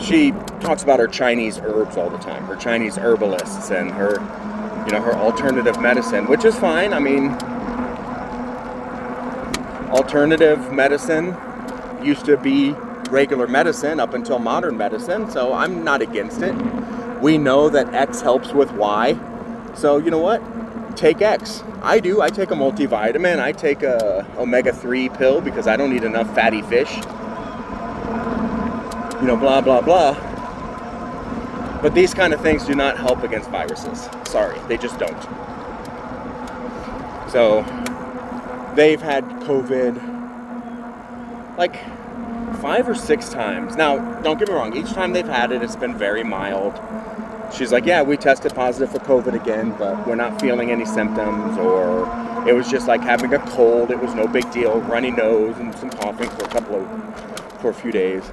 Speaker 1: she talks about her Chinese herbs all the time, her Chinese herbalists and her, her alternative medicine, which is fine. I mean, alternative medicine used to be regular medicine up until modern medicine, so I'm not against it. We know that X helps with Y, so you know what? Take X. I do. I take a multivitamin. I take a omega-3 pill because I don't eat enough fatty fish. Blah, blah, blah. But these kind of things do not help against viruses. Sorry, they just don't. So, they've had COVID like 5 or 6 times. Now, don't get me wrong, each time they've had it, it's been very mild. She's like, yeah, we tested positive for COVID again, but we're not feeling any symptoms, or it was just like having a cold. It was no big deal, runny nose and some coughing for a few days.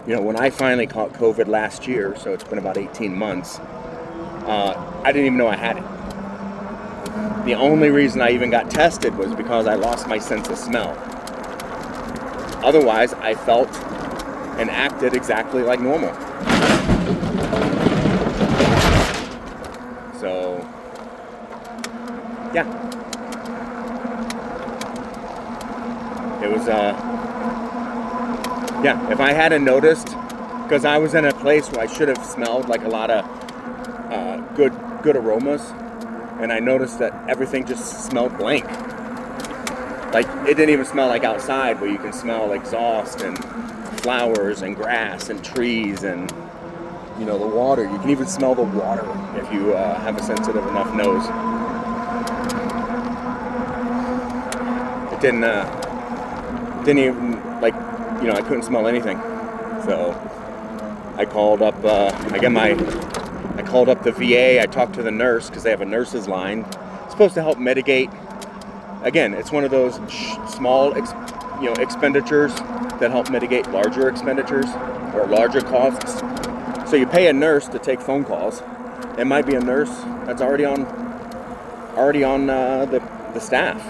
Speaker 1: When I finally caught COVID last year, so it's been about 18 months, I didn't even know I had it. The only reason I even got tested was because I lost my sense of smell. Otherwise, I felt and acted exactly like normal. So, yeah. It was, if I hadn't noticed, because I was in a place where I should have smelled like a lot of good aromas, and I noticed that everything just smelled blank. Like, it didn't even smell like outside, but you can smell exhaust and flowers and grass and trees and, you know, the water. You can even smell the water if you have a sensitive enough nose. It didn't even, like, you know, I couldn't smell anything. So I called up, I called up the VA. I talked to the nurse because they have a nurse's line. It's supposed to help mitigate. Again, it's one of those small, expenditures that help mitigate larger expenditures or larger costs. So you pay a nurse to take phone calls. It might be a nurse that's already on the staff.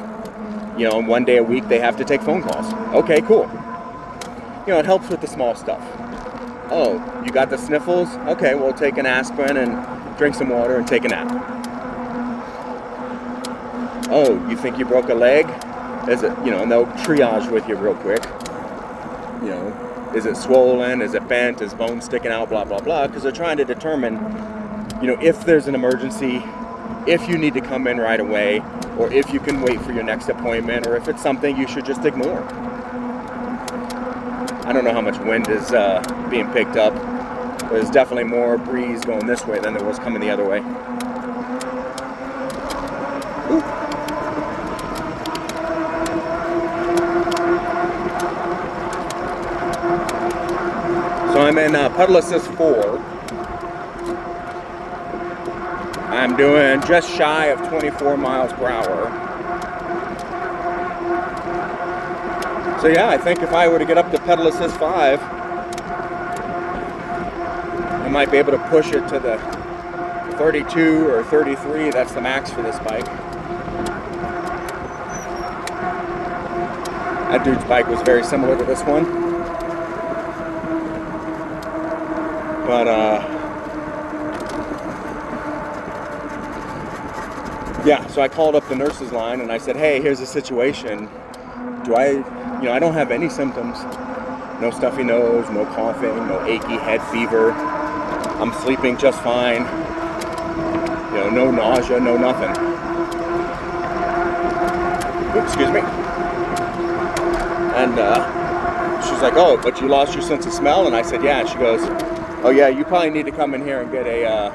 Speaker 1: You know, 1 day a week they have to take phone calls. Okay, cool. You know, it helps with the small stuff. Oh, you got the sniffles? Okay, well, take an aspirin and drink some water and take a nap. Oh, you think you broke a leg? Is it, you know, and they'll triage with you real quick. You know, is it swollen? Is it bent? Is bone sticking out? Blah, blah, blah. Because they're trying to determine, you know, if there's an emergency, if you need to come in right away, or if you can wait for your next appointment, or if it's something you should just ignore. I don't know how much wind is being picked up. There's definitely more breeze going this way than there was coming the other way. Ooh. So I'm in Pedal Assist 4. I'm doing just shy of 24 miles per hour. So yeah, I think if I were to get up to Pedal Assist 5, I might be able to push it to the 32 or 33. That's the max for this bike. That dude's bike was very similar to this one. But yeah, so I called up the nurse's line and I said, hey, here's the situation. I don't have any symptoms. No stuffy nose, no coughing, no achy head fever. I'm sleeping just fine. You know, no nausea, no nothing. Oops, excuse me. And she's like, oh, but you lost your sense of smell? And I said, yeah. And she goes, oh yeah, you probably need to come in here and get a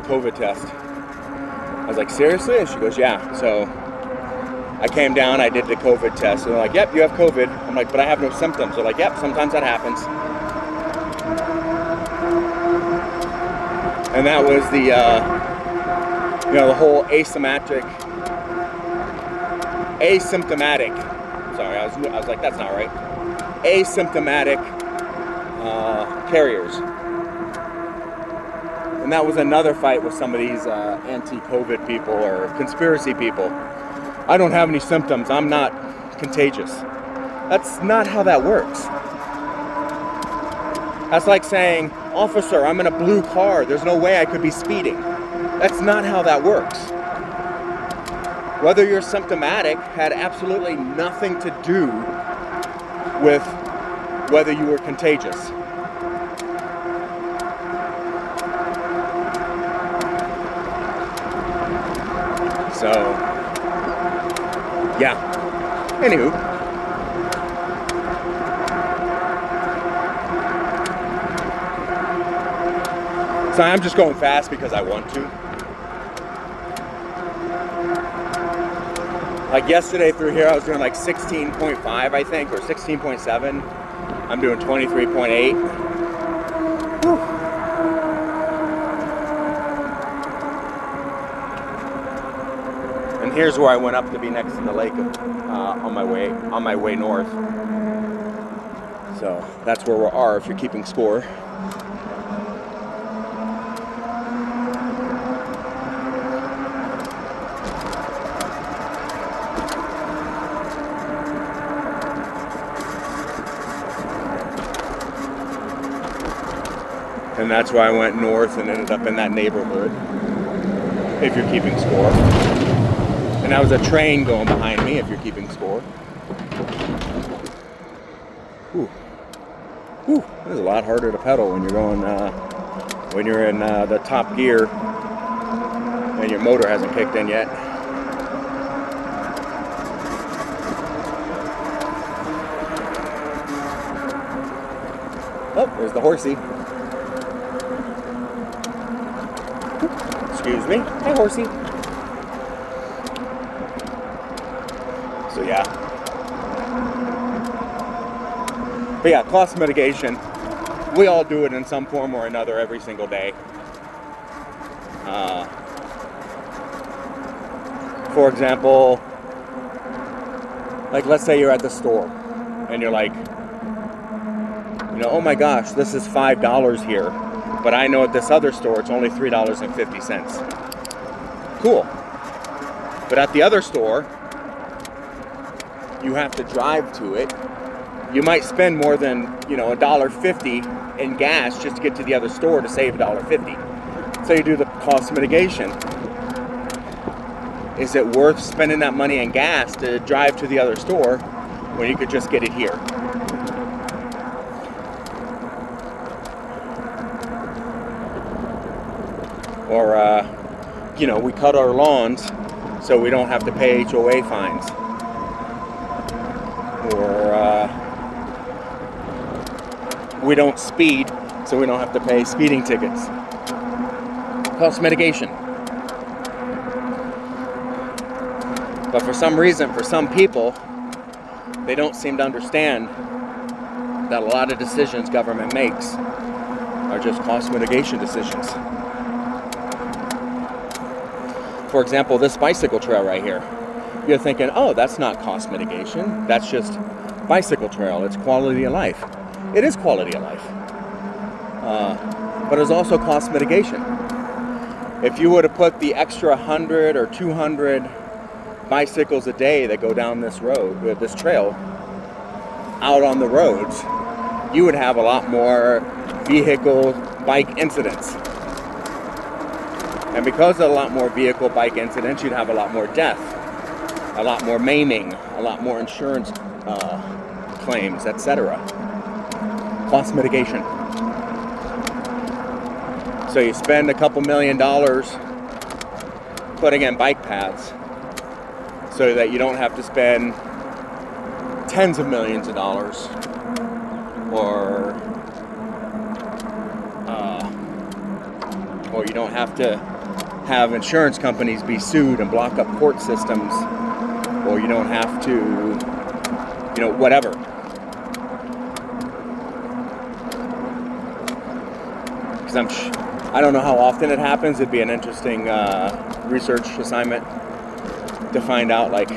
Speaker 1: COVID test. I was like, seriously? And she goes, yeah. So I came down, I did the COVID test. And they're like, yep, you have COVID. I'm like, but I have no symptoms. They're like, yep, sometimes that happens. And that was the, the whole asymptomatic. Sorry, I was like, that's not right. Asymptomatic carriers. And that was another fight with some of these anti-COVID people or conspiracy people. I don't have any symptoms. I'm not contagious. That's not how that works. That's like saying, officer, I'm in a blue car. There's no way I could be speeding. That's not how that works. Whether you're symptomatic had absolutely nothing to do with whether you were contagious. So, yeah. Anywho. So I'm just going fast because I want to. Like yesterday through here, I was doing like 16.5, I think, or 16.7. I'm doing 23.8. And here's where I went up to be next to the lake on my way north. So that's where we are if you're keeping score. And that's why I went north and ended up in that neighborhood, if you're keeping score. And that was a train going behind me, if you're keeping score. Ooh. Ooh, this is a lot harder to pedal when you're going, when you're in the top gear and your motor hasn't kicked in yet. Oh, there's the horsey. Excuse me. Hey, horsey. So yeah. But yeah, cost mitigation. We all do it in some form or another every single day. For example, like let's say you're at the store and you're like, oh my gosh, this is $5 here, but I know at this other store it's only $3.50. Cool. But at the other store, you have to drive to it. You might spend more than, $1.50 in gas just to get to the other store to save $1.50. So you do the cost mitigation. Is it worth spending that money in gas to drive to the other store when you could just get it here? Or, we cut our lawns so we don't have to pay HOA fines. Or we don't speed so we don't have to pay speeding tickets. Cost mitigation. But for some reason, for some people, they don't seem to understand that a lot of decisions government makes are just cost mitigation decisions. For example, this bicycle trail right here. You're thinking, oh, that's not cost mitigation. That's just bicycle trail. It's quality of life. It is quality of life. But it's also cost mitigation. If you would have put the extra 100 or 200 bicycles a day that go down this road, this trail, out on the roads, you would have a lot more bike incidents. And because of a lot more bike incidents, you'd have a lot more death, a lot more maiming, a lot more insurance claims, etc. Cost mitigation. So you spend a couple $1 million putting in bike paths so that you don't have to spend tens of millions of dollars or you don't have to have insurance companies be sued and block up court systems, or you don't have to, whatever. Because I don't know how often it happens. It'd be an interesting research assignment to find out, like,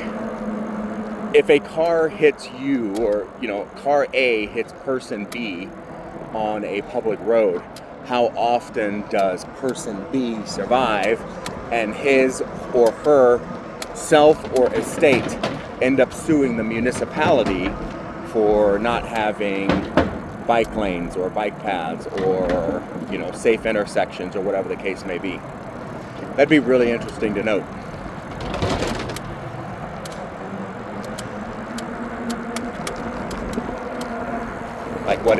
Speaker 1: if a car hits you, or car A hits person B on a public road, how often does person B survive and his or her self or estate end up suing the municipality for not having bike lanes or bike paths or safe intersections or whatever the case may be? That'd be really interesting to note. Like, what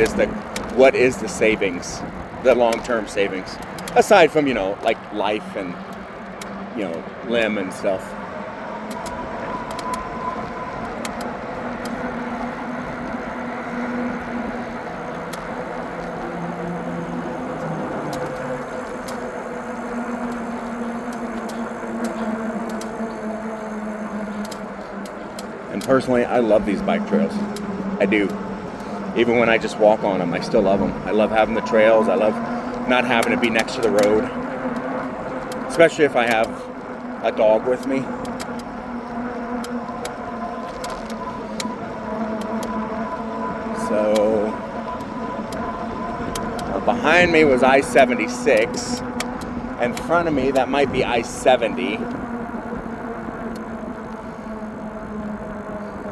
Speaker 1: is the savings, the long-term savings, aside from like life and limb and stuff. And personally, I love these bike trails. I do. Even when I just walk on them, I still love them. I love having the trails. I love not having to be next to the road. Especially if I have a dog with me. So, behind me was I-76. In front of me, that might be I-70.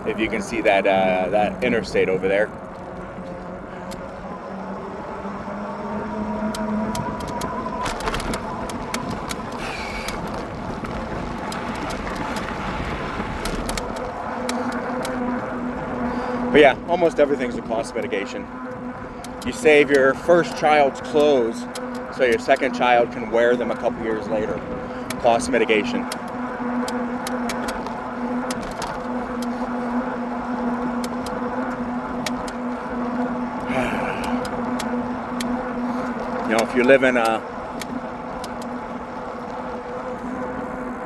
Speaker 1: If you can see that interstate over there. But yeah, almost everything's a cost mitigation. You save your first child's clothes so your second child can wear them a couple years later. Cost mitigation. if you live in a...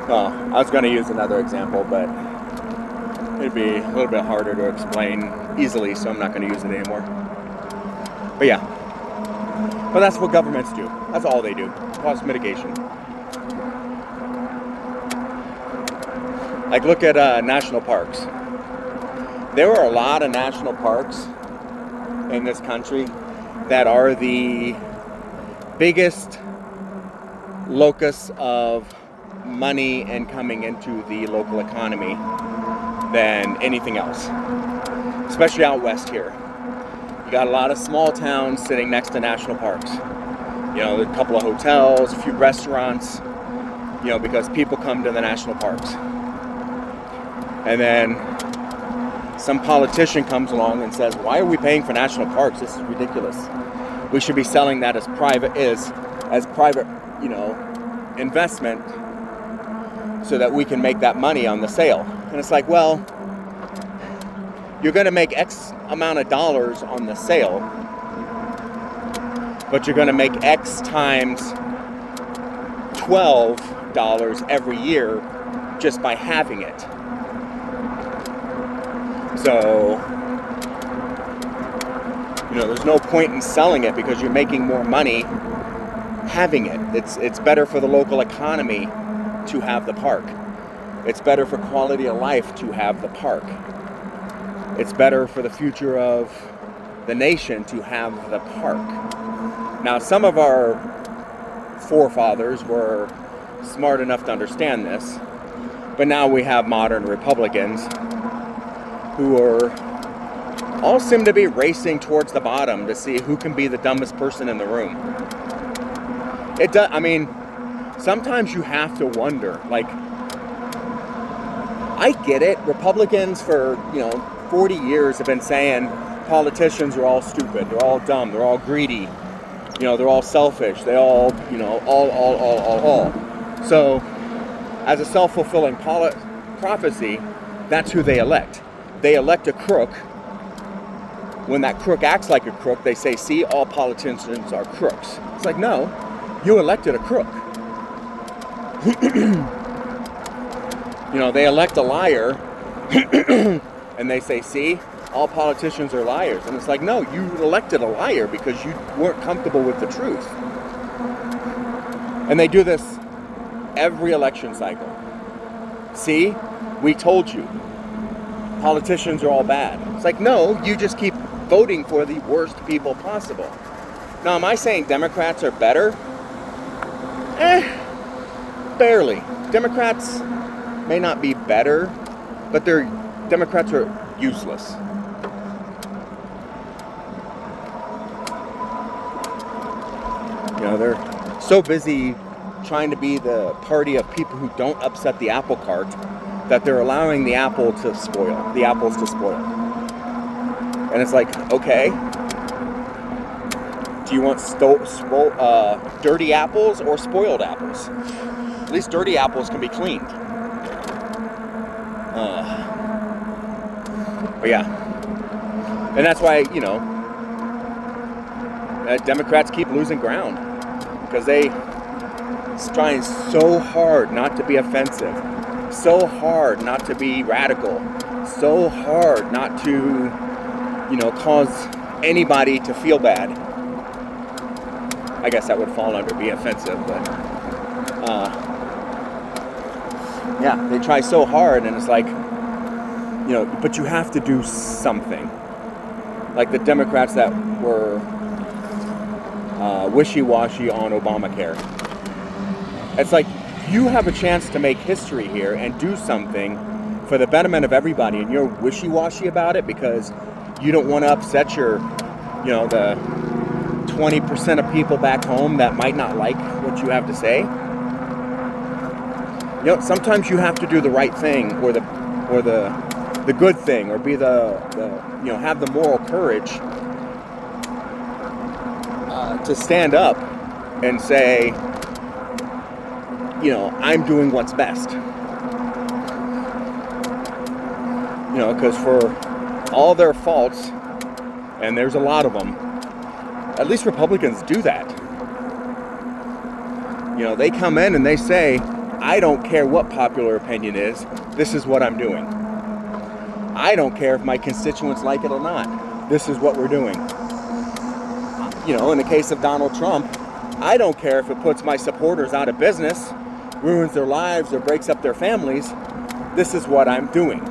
Speaker 1: Well, I was going to use another example, but it'd be a little bit harder to explain easily, so I'm not going to use it anymore. But yeah. But that's what governments do. That's all they do. Cost mitigation. Like, look at national parks. There are a lot of national parks in this country that are the biggest locus of money and coming into the local economy than anything else, especially out west here. You got a lot of small towns sitting next to national parks. You know, a couple of hotels, a few restaurants, you know, because people come to the national parks. And then some politician comes along and says, why are we paying for national parks? This is ridiculous. We should be selling that as private, you know, investment so that we can make that money on the sale. And it's like, well, you're going to make X amount of dollars on the sale, but you're going to make X times $12 every year just by having it. So, you know, there's no point in selling it because you're making more money having it. It's better for the local economy to have the park. It's better for quality of life to have the park. It's better for the future of the nation to have the park. Now, some of our forefathers were smart enough to understand this, but now we have modern Republicans who all seem to be racing towards the bottom to see who can be the dumbest person in the room. It does. I mean, sometimes you have to wonder, like, I get it. Republicans for, 40 years have been saying politicians are all stupid, they're all dumb, they're all greedy, they're all selfish, they all, all. So, as a self-fulfilling prophecy, that's who they elect. They elect a crook. When that crook acts like a crook, they say, see, all politicians are crooks. It's like, no, you elected a crook. They elect a liar, and they say, see, all politicians are liars. And it's like, no, you elected a liar because you weren't comfortable with the truth. And they do this every election cycle. See, we told you, politicians are all bad. It's like, no, you just keep voting for the worst people possible. Now, am I saying Democrats are better? Barely. Democrats may not be better, but Democrats are useless. They're so busy trying to be the party of people who don't upset the apple cart that they're allowing the apples to spoil. And it's like, okay, do you want dirty apples or spoiled apples? At least dirty apples can be cleaned. But yeah, and that's why, Democrats keep losing ground because they trying so hard not to be offensive, so hard not to be radical, so hard not to, cause anybody to feel bad. I guess that would fall under be offensive, but yeah, they try so hard, and it's like, but you have to do something. Like the Democrats that were wishy-washy on Obamacare. It's like, you have a chance to make history here and do something for the betterment of everybody, and you're wishy-washy about it because you don't want to upset your, the 20% of people back home that might not like what you have to say. Sometimes you have to do the right thing or the good thing, or be have the moral courage to stand up and say, I'm doing what's best. Because for all their faults, and there's a lot of them, at least Republicans do that. They come in and they say, I don't care what popular opinion is, this is what I'm doing. I don't care if my constituents like it or not, this is what we're doing. In the case of Donald Trump, I don't care if it puts my supporters out of business, ruins their lives, or breaks up their families, this is what I'm doing.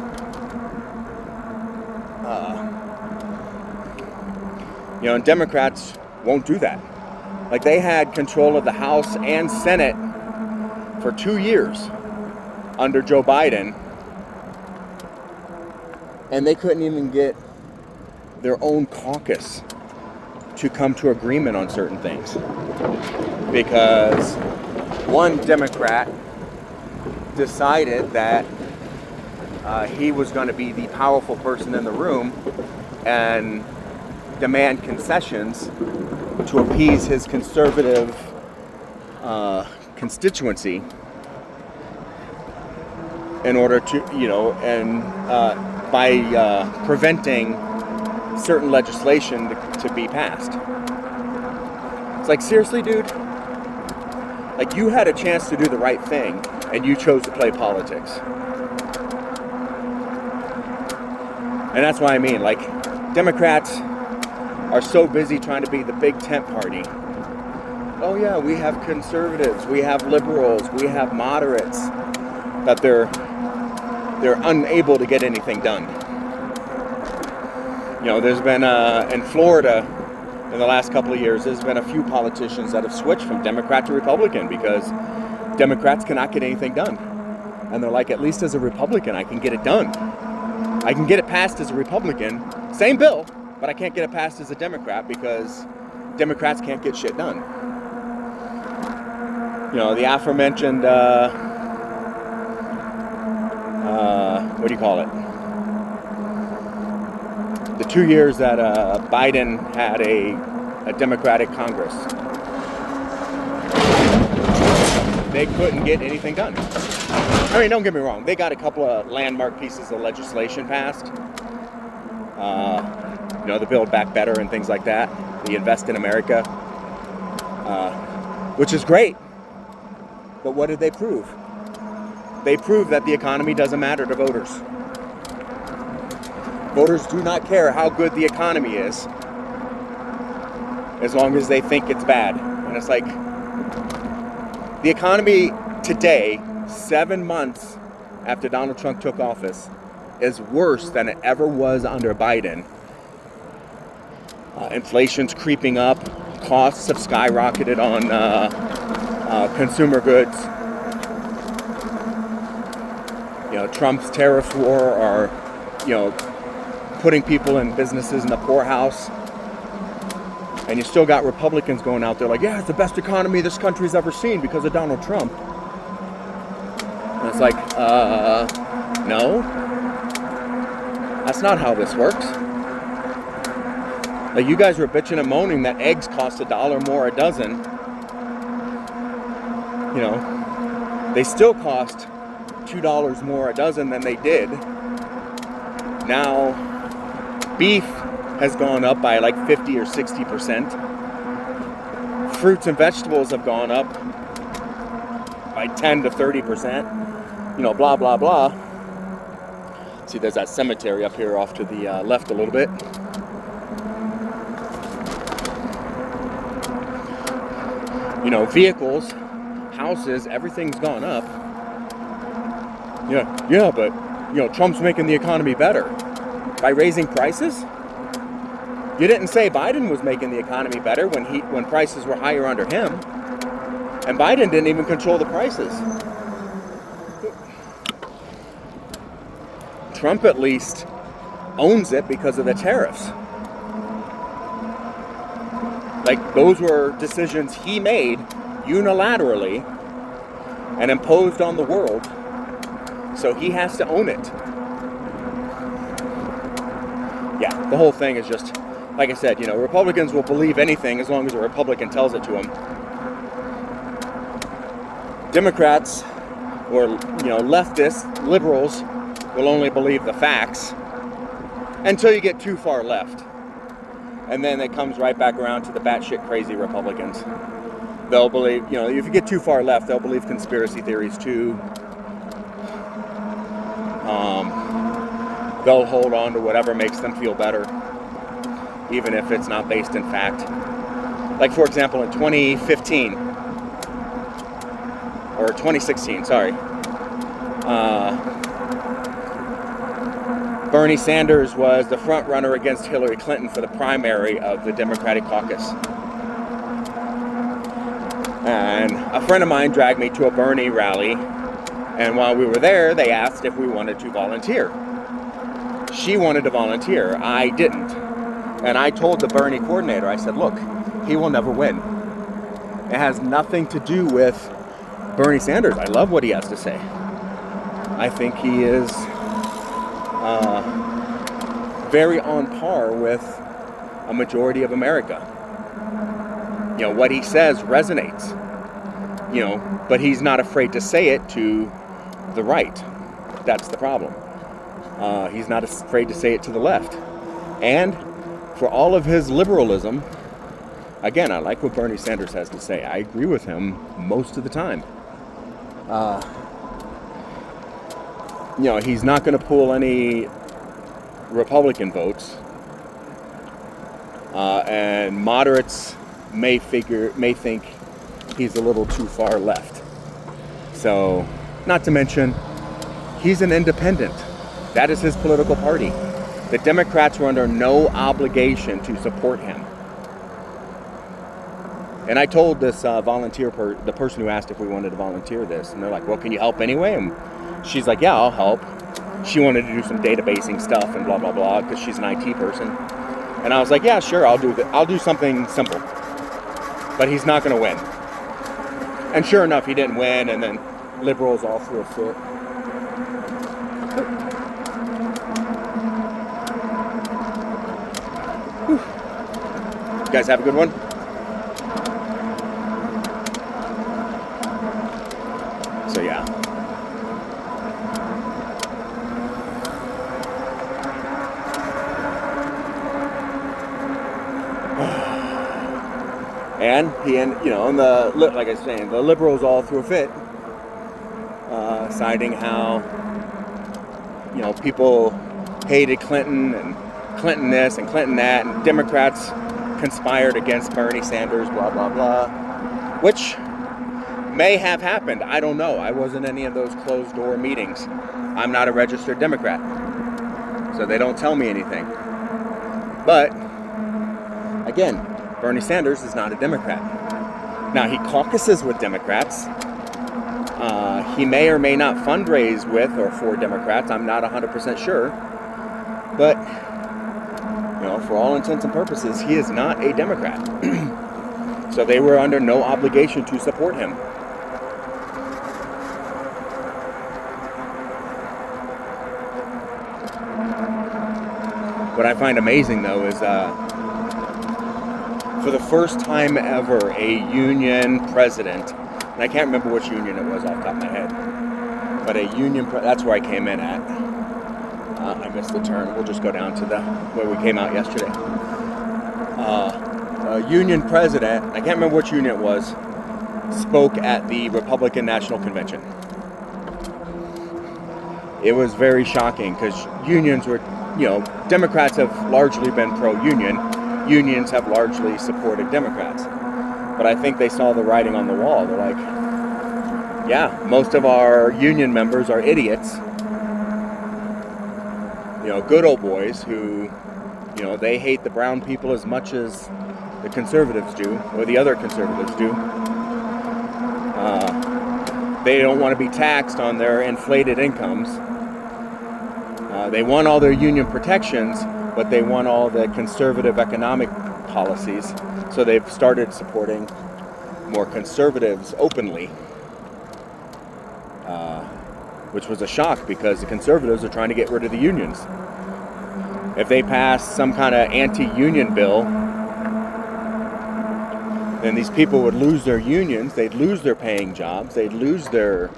Speaker 1: And Democrats won't do that. Like, they had control of the House and Senate for 2 years under Joe Biden, and they couldn't even get their own caucus to come to agreement on certain things because one Democrat decided that he was going to be the powerful person in the room and demand concessions to appease his conservative constituency in order to, by preventing certain legislation to be passed. It's like, seriously, dude? Like, you had a chance to do the right thing and you chose to play politics. And that's what I mean. Like, Democrats are so busy trying to be the big tent party. Oh yeah, we have conservatives, we have liberals, we have moderates, that they're unable to get anything done. There's been in Florida in the last couple of years, there's been a few politicians that have switched from Democrat to Republican because Democrats cannot get anything done. And they're like, at least as a Republican, I can get it done. I can get it passed as a Republican, same bill, but I can't get it passed as a Democrat because Democrats can't get shit done. The aforementioned, what do you call it? The 2 years that Biden had a Democratic Congress. They couldn't get anything done. I mean, don't get me wrong. They got a couple of landmark pieces of legislation passed. The Build Back Better and things like that. The Invest in America. Which is great. But what did they prove? They proved that the economy doesn't matter to voters. Voters do not care how good the economy is as long as they think it's bad. And it's like, the economy today, 7 months after Donald Trump took office, is worse than it ever was under Biden. Inflation's creeping up. Costs have skyrocketed on consumer goods. Trump's tariff war are, putting people and businesses in the poorhouse. And you still got Republicans going out there like, yeah, it's the best economy this country's ever seen because of Donald Trump. And it's like, no. That's not how this works. Like, you guys were bitching and moaning that eggs cost $1 more a dozen. They still cost $2 more a dozen than they did. Now, beef has gone up by like 50 or 60%. Fruits and vegetables have gone up by 10 to 30%. Blah, blah, blah. See, there's that cemetery up here off to the left a little bit. Vehicles, houses, everything's gone up. Yeah, but, Trump's making the economy better. By raising prices? You didn't say Biden was making the economy better when prices were higher under him. And Biden didn't even control the prices. Trump at least owns it because of the tariffs. Like, those were decisions he made unilaterally and imposed on the world. So he has to own it. Yeah, the whole thing is just, like I said, Republicans will believe anything as long as a Republican tells it to them. Democrats or, leftists, liberals, will only believe the facts until you get too far left. And then it comes right back around to the batshit crazy Republicans. They'll believe, if you get too far left, they'll believe conspiracy theories too. They'll hold on to whatever makes them feel better, even if it's not based in fact. Like, for example, in 2015, or 2016, sorry, Bernie Sanders was the front runner against Hillary Clinton for the primary of the Democratic caucus. And a friend of mine dragged me to a Bernie rally, and while we were there, they asked if we wanted to volunteer. She wanted to volunteer. I didn't. And I told the Bernie coordinator, I said, look, he will never win. It has nothing to do with Bernie Sanders. I love what he has to say. I think he is very on par with a majority of America. What he says resonates. But he's not afraid to say it to the right. That's the problem. He's not afraid to say it to the left. And for all of his liberalism, again, I like what Bernie Sanders has to say. I agree with him most of the time. He's not going to pull any Republican votes. And moderates may think he's a little too far left. So, not to mention, he's an independent. That is his political party. The Democrats were under no obligation to support him. And I told this the person who asked if we wanted to volunteer this, and they're like, well, can you help anyway? And she's like, yeah, I'll help. She wanted to do some databasing stuff and blah, blah, blah, because she's an IT person. And I was like, yeah, sure, I'll do something simple. But he's not going to win. And sure enough, he didn't win, and then liberals all threw a fit. You guys have a good one? So yeah. And like I was saying, the liberals all threw a fit, citing how, people hated Clinton and Clinton this and Clinton that, and Democrats conspired against Bernie Sanders, blah, blah, blah, which may have happened. I don't know. I wasn't in any of those closed door meetings. I'm not a registered Democrat, so they don't tell me anything. But, again, Bernie Sanders is not a Democrat. Now, he caucuses with Democrats. He may or may not fundraise with or for Democrats. I'm not 100% sure. But, for all intents and purposes, he is not a Democrat. So they were under no obligation to support him. What I find amazing, though, is for the first time ever, a union president, and I can't remember which union it was off the top of my head, but a union, that's where I came in at. I missed the turn. We'll just go down to where we came out yesterday. A union president, I can't remember which union it was, spoke at the Republican National Convention. It was very shocking because unions were, Democrats have largely been pro-union. Unions have largely supported Democrats. But I think they saw the writing on the wall. They're like, yeah, most of our union members are idiots. Good old boys who, they hate the brown people as much as the conservatives do, or the other conservatives do. They don't want to be taxed on their inflated incomes. They want all their union protections, but they want all the conservative economic policies. So they've started supporting more conservatives openly, which was a shock because the conservatives are trying to get rid of the unions. If they pass some kind of anti-union bill, then these people would lose their unions, they'd lose their paying jobs, they'd lose their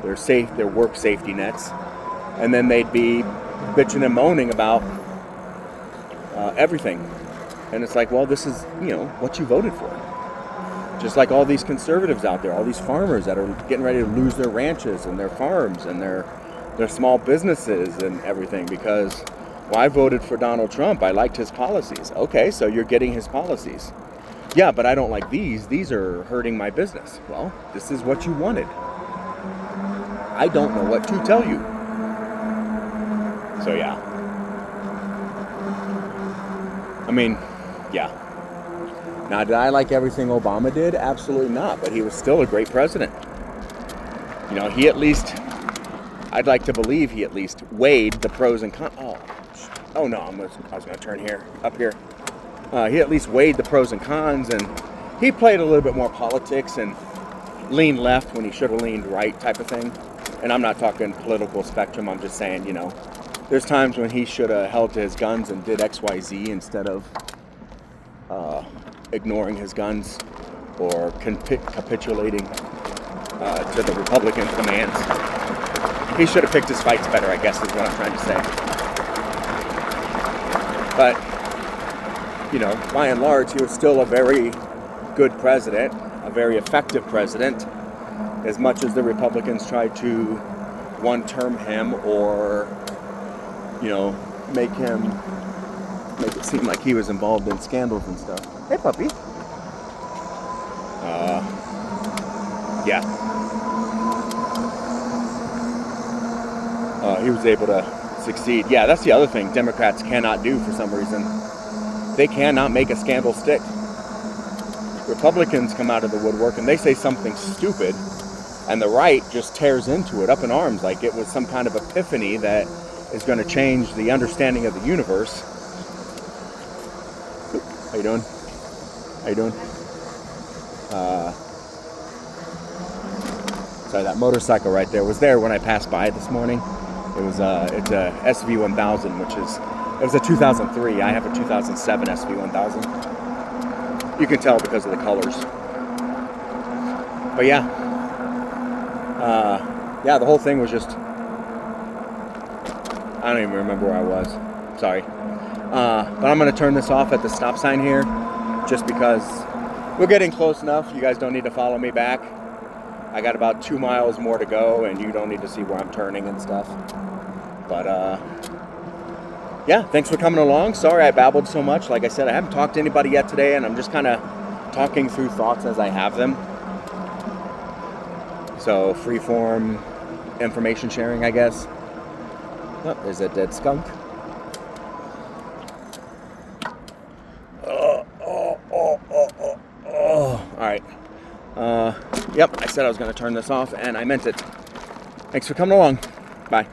Speaker 1: work safety nets, and then they'd be bitching and moaning about everything. And it's like, well, this is, what you voted for. Just like all these conservatives out there, all these farmers that are getting ready to lose their ranches and their farms and their small businesses and everything because, well, I voted for Donald Trump. I liked his policies. Okay, so you're getting his policies. Yeah, but I don't like these. These are hurting my business. Well, this is what you wanted. I don't know what to tell you. So yeah. I mean, yeah. Now, did I like everything Obama did? Absolutely not. But he was still a great president. You know, he at least, I'd like to believe he at least weighed the pros and cons. Oh no, I was going to turn here, up here. He at least weighed the pros and cons, and he played a little bit more politics and leaned left when he should have leaned right type of thing. And I'm not talking political spectrum. I'm just saying, you know, there's times when he should have held to his guns and did X, Y, Z instead of ignoring his guns or capitulating to the Republican commands. He should have picked his fights better, I guess is what I'm trying to say. But, you know, by and large, he was still a very good president, a very effective president, as much as the Republicans tried to one-term him or, you know, make it seem like he was involved in scandals and stuff. Hey, puppy. Yeah. He was able to succeed. Yeah, that's the other thing Democrats cannot do for some reason. They cannot make a scandal stick. Republicans come out of the woodwork and they say something stupid, and the right just tears into it up in arms like it was some kind of epiphany that is going to change the understanding of the universe. How you doing? How you doing? Sorry, that motorcycle right there was there when I passed by this morning. It's a SV1000, it was a 2003. I have a 2007 SV1000. You can tell because of the colors. But yeah. The whole thing was just, I don't even remember where I was. Sorry. But I'm going to turn this off at the stop sign here just because we're getting close enough. You guys don't need to follow me back. I got about 2 miles more to go, and you don't need to see where I'm turning and stuff. But, yeah, thanks for coming along. Sorry I babbled so much. Like I said, I haven't talked to anybody yet today, and I'm just kind of talking through thoughts as I have them. So, freeform information sharing, I guess. Oh, there's a dead skunk. Alright. Yep, I said I was going to turn this off, and I meant it. Thanks for coming along. Bye.